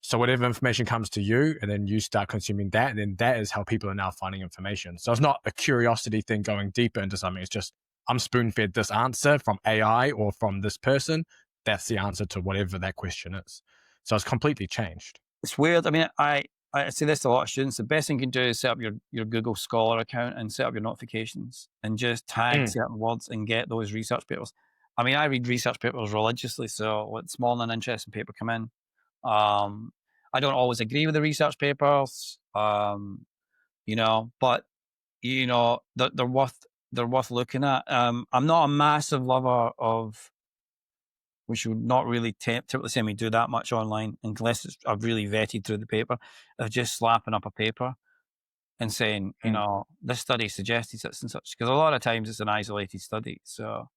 So whatever information comes to you, and then you start consuming that, and then that is how people are now finding information. So it's not a curiosity thing going deeper into something. It's just, I'm spoon-fed this answer from AI or from this person. That's the answer to whatever that question is. So it's completely changed. It's weird. I mean, I say this to a lot of students. The best thing you can do is set up your Google Scholar account and set up your notifications and just tag certain words and get those research papers. I mean, I read research papers religiously, so it's more than an interesting paper come in. I don't always agree with the research papers, but they're worth looking at. I'm not a massive lover of, which would not really typically say me do that much online unless I've really vetted through the paper, of just slapping up a paper and saying, this study suggested such and such, because a lot of times it's an isolated study. So,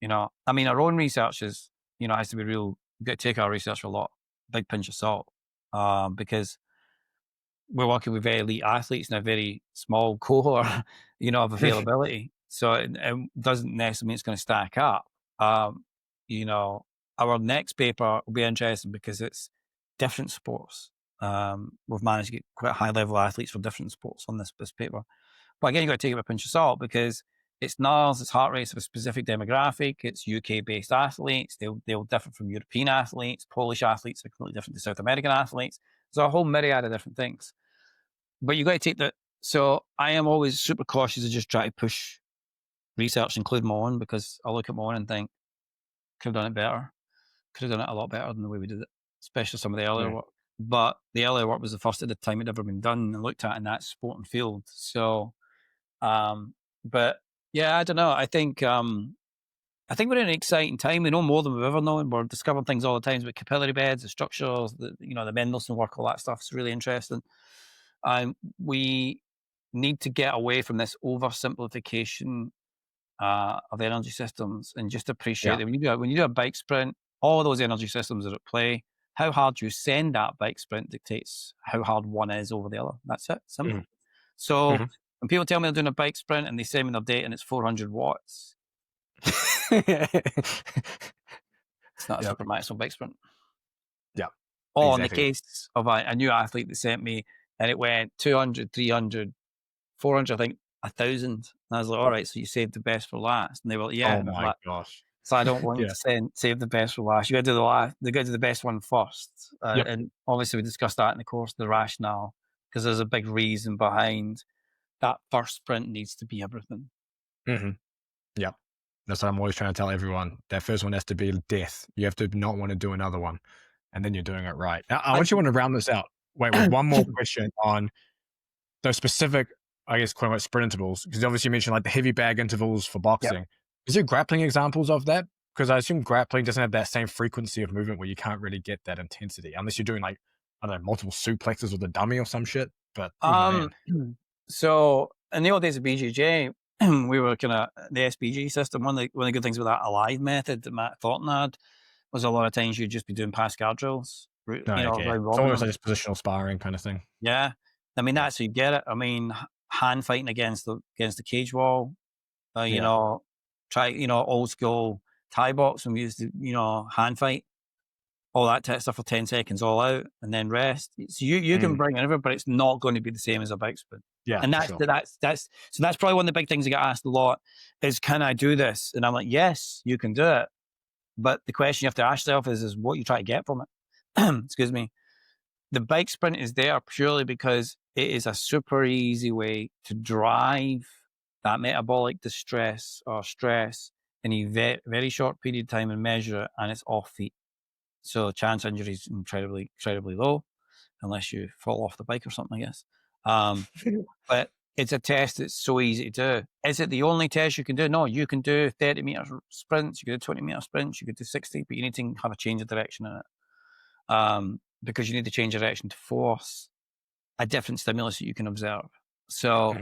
our own research is, has to be real. We've got to take our research with a lot, big pinch of salt, because we're working with very elite athletes in a very small cohort, of availability. So it doesn't necessarily mean it's going to stack up. Our next paper will be interesting because it's different sports. We've managed to get quite high level athletes for different sports on this paper. But again, you got to take it with a pinch of salt because it's NIRS, it's heart rates of a specific demographic, it's UK-based athletes, they'll differ from European athletes, Polish athletes are completely different to South American athletes. There's a whole myriad of different things. But you got to take that. So I am always super cautious to just try to push research, including my own, because I look at my own and think, could have done it better. Could have done it a lot better than the way we did it, especially some of the earlier work. But the earlier work was the first at the time it had ever been done and looked at in that sport and field. So, but yeah, I don't know. I think we're in an exciting time. We know more than we've ever known. We're discovering things all the time about capillary beds, the structures, the Mendelssohn work, all that stuff is really interesting. We need to get away from this oversimplification of energy systems and just appreciate that when you do a bike sprint, all of those energy systems are at play. How hard you send that bike sprint dictates how hard one is over the other. That's it. Simple. So when people tell me they're doing a bike sprint and they send me their data and it's 400 watts, it's not a super maximal bike sprint. Yeah. Or in the case of a new athlete that sent me and it went 200, 300, 400, I think 1,000. And I was like, all right, so you saved the best for last. And they were like, yeah. Oh my gosh. So I don't want you to save the best for last. You got to do the last. They got to do the best one first. And obviously we discussed that in the course, the rationale, because there's a big reason behind that first sprint needs to be everything. Yeah. That's what I'm always trying to tell everyone. That first one has to be death. You have to not want to do another one. And then you're doing it right. Now, I want to round this out. Wait, with one more question on those specific, I guess, quote unquote, sprint intervals. Because obviously you mentioned like the heavy bag intervals for boxing. Is there grappling examples of that? Because I assume grappling doesn't have that same frequency of movement where you can't really get that intensity unless you're doing like, I don't know, multiple suplexes with a dummy or some shit. But so in the old days of BJJ, we were kind of the SBG system. One of the good things about that alive method that Matt Thornton had was a lot of times you'd just be doing Pascal drills. It's almost like just positional sparring kind of thing. Yeah. I mean, that's how you get it. I mean, hand fighting against the cage wall, old school Thai box when we used to, hand fight, all that type of stuff for 10 seconds all out and then rest. So you can bring it over, but it's not going to be the same as a bike sprint. Yeah. And that's probably one of the big things I get asked a lot is, can I do this? And I'm like, yes, you can do it. But the question you have to ask yourself is what you try to get from it. Excuse me. The bike sprint is there purely because it is a super easy way to drive that metabolic distress or stress in a very short period of time and measure it, and it's off feet. So chance injury is incredibly, incredibly low, unless you fall off the bike or something, I guess. But it's a test that's so easy to do. Is it the only test you can do? No, you can do 30-meter sprints, you can do 20-meter sprints, you can do 60, but you need to have a change of direction in it. Because you need to change direction to force a different stimulus that you can observe. So,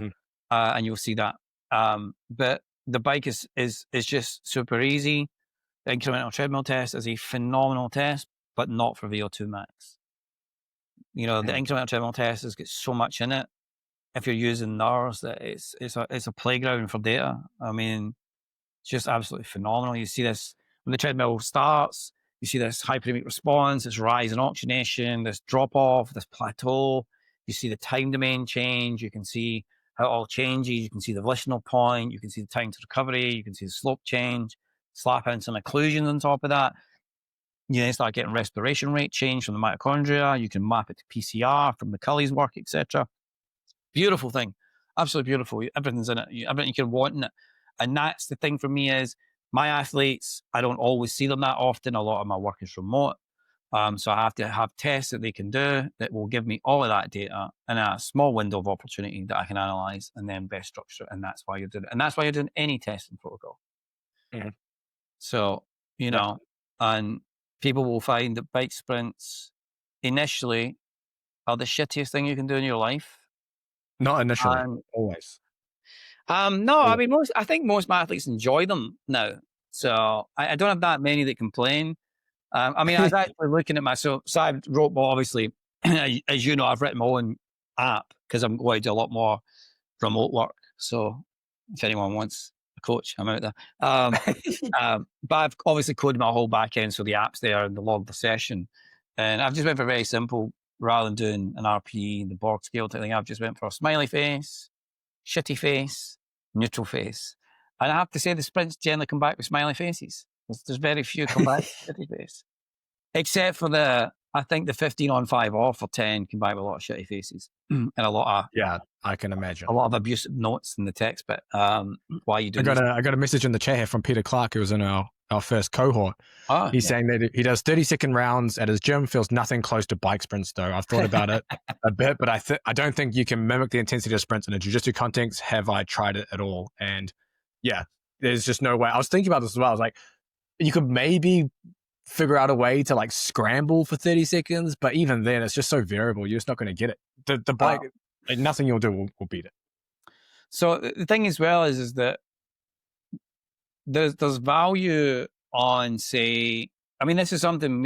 and you'll see that. But the bike is just super easy. The incremental treadmill test is a phenomenal test, but not for VO2 max. The incremental treadmill test has got so much in it. If you're using NIRS, that it's a playground for data. I mean, it's just absolutely phenomenal. You see this when the treadmill starts. You see this hyperemic response, this rise in oxygenation, this drop off, this plateau. You see the time domain change. You can see how it all changes. You can see the volitional point. You can see the time to recovery. You can see the slope change. Slap in some occlusions on top of that. You then start getting respiration rate change from the mitochondria. You can map it to PCR from McCulley's work, etc. Beautiful thing. Absolutely beautiful. Everything's in it. Everything you can want in it. And that's the thing for me is my athletes, I don't always see them that often. A lot of my work is remote. So I have to have tests that they can do that will give me all of that data in a small window of opportunity that I can analyze and then best structure. And that's why you're doing it. And that's why you're doing any testing protocol. So, and people will find that bike sprints initially are the shittiest thing you can do in your life. Not initially, always. No, I mean, I think most athletes enjoy them now. So I don't have that many that complain. I mean, I was actually looking at so I wrote, well, obviously, as you know, I've written my own app because I'm going to do a lot more remote work. So if anyone wants a coach, I'm out there. But I've obviously coded my whole back end, so the app's there and the log the session. And I've just went for very simple, rather than doing an RPE and the Borg scale type thing. I've just went for a smiley face, shitty face, neutral face. And I have to say the sprints generally come back with smiley faces. There's very few come back with shitty face. Except for I think the 15 on 5 off or 10 come back with a lot of shitty faces. And a lot of... Yeah, I can imagine. A lot of abusive notes in the text, but why are you doing I got a message in the chat here from Peter Clark, who was in our first cohort. He's saying that he does 30-second rounds at his gym, feels nothing close to bike sprints though. I've thought about it a bit, but I don't think you can mimic the intensity of sprints in a jiu-jitsu context. Have I tried it at all? And yeah, there's just no way. I was thinking about this as well. I was like, you could maybe figure out a way to like scramble for 30 seconds, but even then it's just so variable. You're just not going to get it. The bike, like, nothing you'll do will beat it. So the thing as well is that there's value on, say, I mean, this is something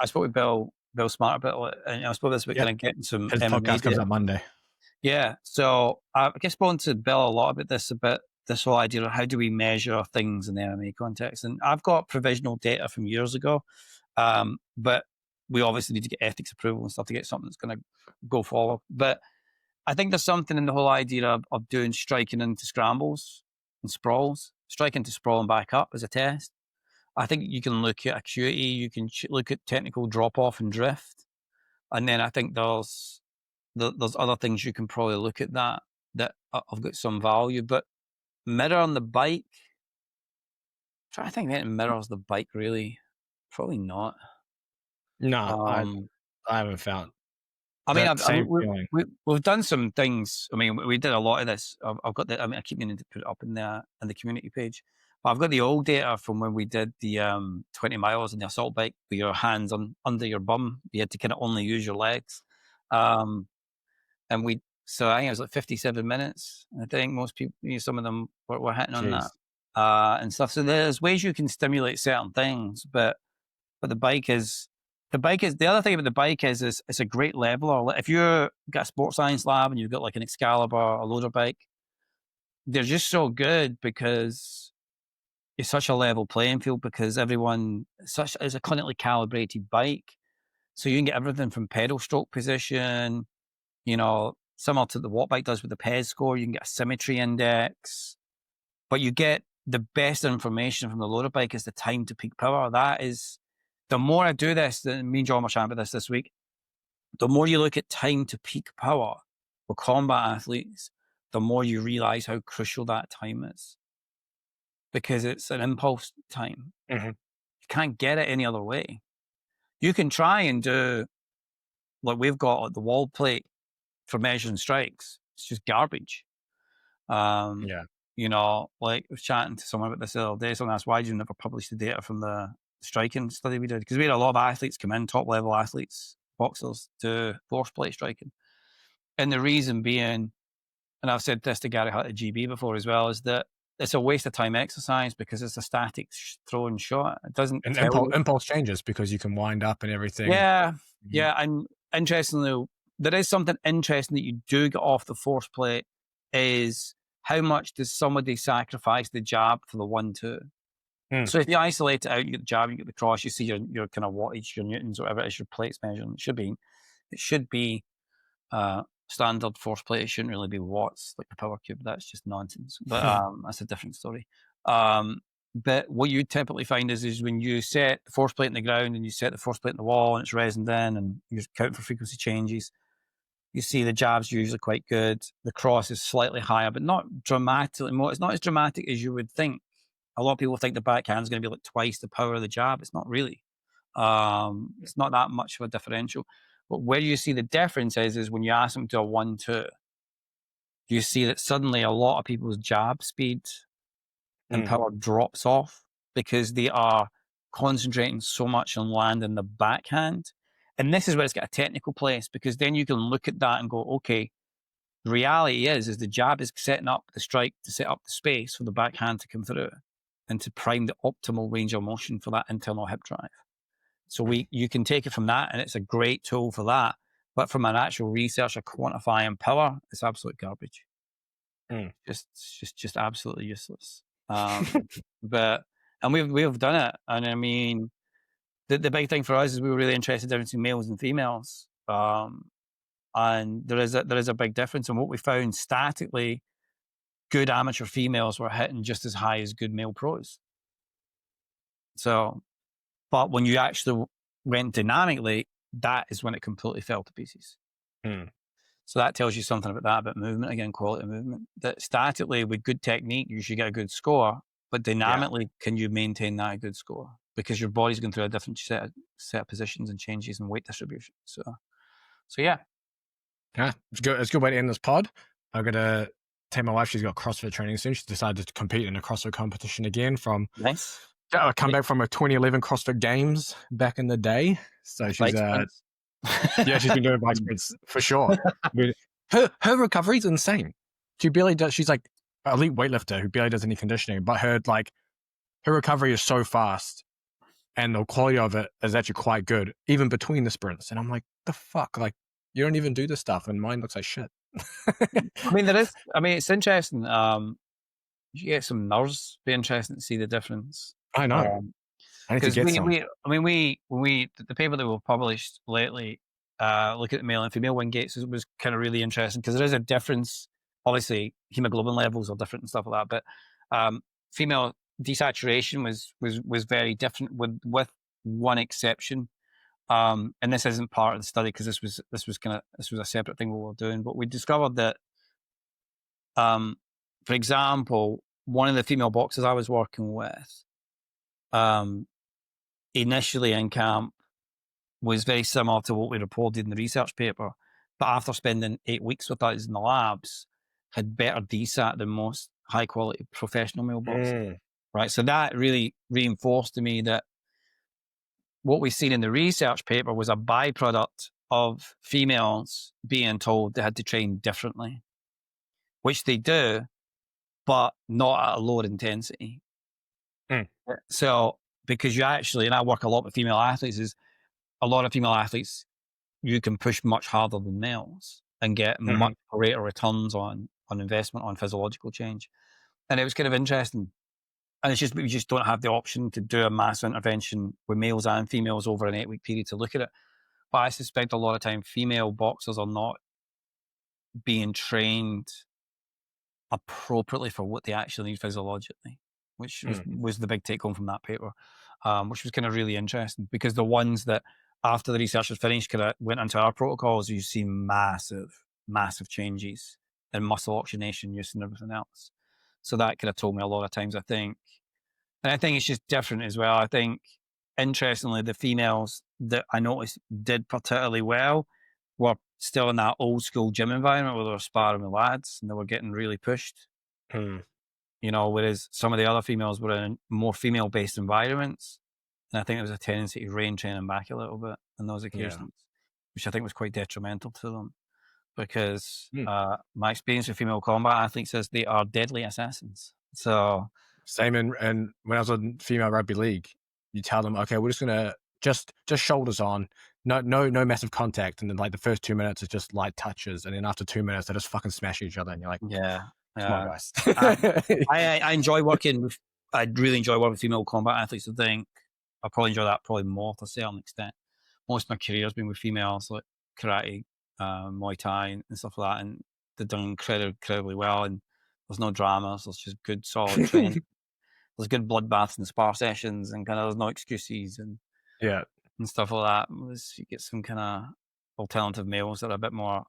I spoke with Bill Smart about, and I spoke this about kind of getting some his MMA podcast comes out Monday. Yeah. So I guess spoken to Bill a lot about this whole idea of how do we measure things in the MMA context. And I've got provisional data from years ago, but we obviously need to get ethics approval and stuff to get something that's going to go forward. But I think there's something in the whole idea of doing striking into scrambles and sprawls, striking to sprawl and back up as a test. I think you can look at acuity, you can look at technical drop off and drift. And then I think there's other things you can probably look at that have got some value. But mirror on the bike, I'm trying to think that mirrors the bike really. Probably not. No, I haven't found. I mean, we've done some things. I mean, we did a lot of this. I've got I keep meaning to put it up in the community page. But I've got the old data from when we did the 20 miles on the assault bike with your hands under your bum. You had to kind of only use your legs. So I think it was like 57 minutes. I think most people, some of them were hitting on that and stuff. So there's ways you can stimulate certain things, but the bike is the other thing about the bike is it's a great leveler. If you've got a sports science lab and you've got like an Excalibur, a loader bike, they're just so good because it's such a level playing field because everyone is a clinically calibrated bike. So you can get everything from pedal stroke position, similar to the what bike does with the PES score. You can get a symmetry index, but you get the best information from the loader bike is the time to peak power. That is, the more I do this, me and John were chatting about this week, the more you look at time to peak power for combat athletes, the more you realize how crucial that time is. Because it's an impulse time. Mm-hmm. You can't get it any other way. You can try and do, like we've got like the wall plate for measuring strikes. It's just garbage. Like I was chatting to someone about this the other day, someone asked, why did you never publish the data from the striking study we did? Because we had a lot of athletes come in, top level athletes, boxers, to force plate striking. And the reason being, and I've said this to Gary Hutt at GB before as well, is that it's a waste of time exercise because it's a static throw and shot. It doesn't. And impulse changes because you can wind up and everything. Yeah. Yeah. And interestingly, there is something interesting that you do get off the force plate is how much does somebody sacrifice the jab for the 1-2? So if you isolate it out, you get the jab, you get the cross, you see your kind of wattage, your newtons, whatever it is your plate's measuring. It should be standard force plate. It shouldn't really be watts like the power cube. That's just nonsense. But that's a different story. But what you typically find is when you set the force plate in the ground and you set the force plate in the wall and it's resoned in and you count for frequency changes, you see the jab's usually quite good. The cross is slightly higher, but not dramatically more. It's not as dramatic as you would think. A lot of people think the backhand is going to be like twice the power of the jab. It's not really. It's not that much of a differential. But where you see the difference is when you ask them to a 1-2, you see that suddenly a lot of people's jab speed and power drops off because they are concentrating so much on landing the backhand. And this is where it's got a technical place because then you can look at that and go, okay, the reality is the jab is setting up the strike to set up the space for the backhand to come through and to prime the optimal range of motion for that internal hip drive. So you can take it from that and it's a great tool for that. But from an actual researcher quantifying power, it's absolute garbage. Just absolutely useless. But we've done it. And I mean, the big thing for us is we were really interested in difference between males and females. And there is a big difference. And what we found statically, good amateur females were hitting just as high as good male pros. So, but when you actually went dynamically, that is when it completely fell to pieces. So that tells you something about movement, again, quality of movement. That statically, with good technique, you should get a good score, but dynamically, can you maintain that good score? Because your body's going through a different set of positions and changes in weight distribution. So yeah. Yeah, it's a good way to end this pod. I'm going to tell my wife she's got CrossFit training soon. She's decided to compete in a CrossFit competition again from... Nice. I come back from a 2011 CrossFit Games back in the day. So she's... yeah, she's been doing bike sprints for sure. Her recovery is insane. She barely does... She's like an elite weightlifter who barely does any conditioning, but her recovery is so fast and the quality of it is actually quite good, even between the sprints. And I'm like, the fuck? Like, you don't even do this stuff, and mine looks like shit. It's interesting. You get some NIRS, be interesting to see the difference. I know. I need to get some. The paper that we've published lately, look at the male and female wing gaits, was kind of really interesting because there is a difference. Obviously, hemoglobin levels are different and stuff like that, but female desaturation was very different with one exception. And this isn't part of the study because this was a separate thing we were doing, but we discovered that, for example, one of the female boxers I was working with, initially in camp was very similar to what we reported in the research paper, but after spending 8 weeks with us in the labs, had better DSAT than most high quality professional male boxers. Right. So that really reinforced to me that what we've seen in the research paper was a byproduct of females being told they had to train differently, which they do, but not at a lower intensity. So, because you actually, and I work a lot with female athletes, is a lot of female athletes, you can push much harder than males and get much greater returns on investment on physiological change. And it was kind of interesting. And it's just, we just don't have the option to do a mass intervention with males and females over an 8-week period to look at it. But I suspect a lot of time female boxers are not being trained appropriately for what they actually need physiologically, which was the big take home from that paper, which was kind of really interesting because the ones that after the research was finished kind of went into our protocols, you see massive changes in muscle oxygenation use and everything else. So that kind of told me a lot of times, I think. And I think it's just different as well. I think, interestingly, the females that I noticed did particularly well were still in that old school gym environment where they were sparring with lads and they were getting really pushed. Whereas some of the other females were in more female-based environments. And I think there was a tendency to rein training back a little bit on those occasions, which I think was quite detrimental to them. Because my experience with female combat athletes is they are deadly assassins. So same in when I was in female rugby league, you tell them, okay, we're just gonna just shoulders on, no massive contact, and then like the first 2 minutes is just light touches, and then after 2 minutes they just fucking smash each other, and you're like, come on, guys. I enjoy working with. I really enjoy working with female combat athletes. I think I probably enjoy that more to a certain extent. Most of my career has been with females, like karate, Muay Thai and stuff like that, and they've done incredibly well, and there's no dramas, there's just good solid training. There's good bloodbaths and spar sessions, and kind of there's no excuses and stuff like that. You get some kind of alternative males that are a bit more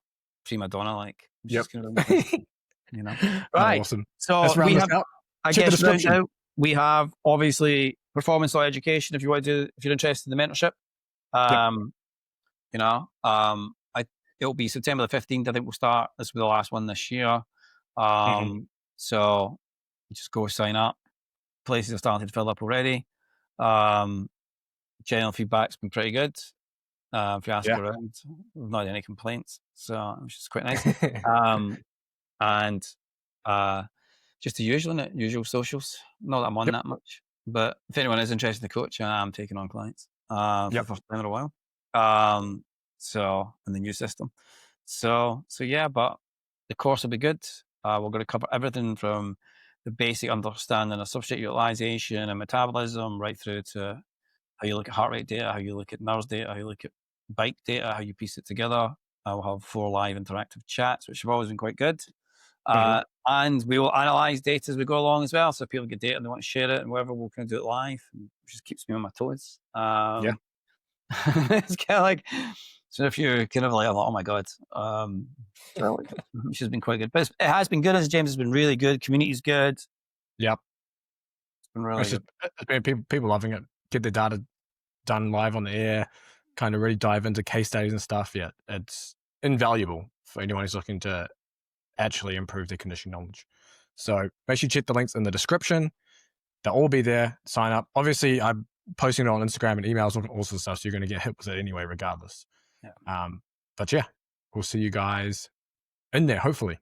prima donna like. Right. Awesome. So we have, I guess right now we have obviously performance law education if you're interested in the mentorship. It'll be September the 15th. I think we'll start. This will be the last one this year. So just go sign up. Places have started to fill up already. General feedback's been pretty good. If you ask around, we've not had any complaints. So it's just quite nice. And just the usual socials. Not that I'm on that much. But if anyone is interested in the coach, I'm taking on clients for the first time in a while. So in the new system. So yeah, but the course will be good. We're going to cover everything from the basic understanding of substrate utilization and metabolism right through to how you look at heart rate data, how you look at NIRS data, how you look at bike data, how you piece it together, I'll have 4 live interactive chats, which have always been quite good. And we will analyze data as we go along as well. So if people get data and they want to share it and whatever, we'll kind of do it live, which just keeps me on my toes. It's kind of like, so if you're kind of like, oh my God, which has been quite good. But it has been good, as James has been really good. Community's good. Yep. It's been really good. People loving it. Get the data done live on the air, kind of really dive into case studies and stuff. Yeah, it's invaluable for anyone who's looking to actually improve their conditioning knowledge. So make sure you check the links in the description. They'll all be there. Sign up. Obviously, I'm posting it on Instagram and emails and all sorts of stuff, so you're going to get hit with it anyway, regardless. Yeah. But yeah, we'll see you guys in there, hopefully.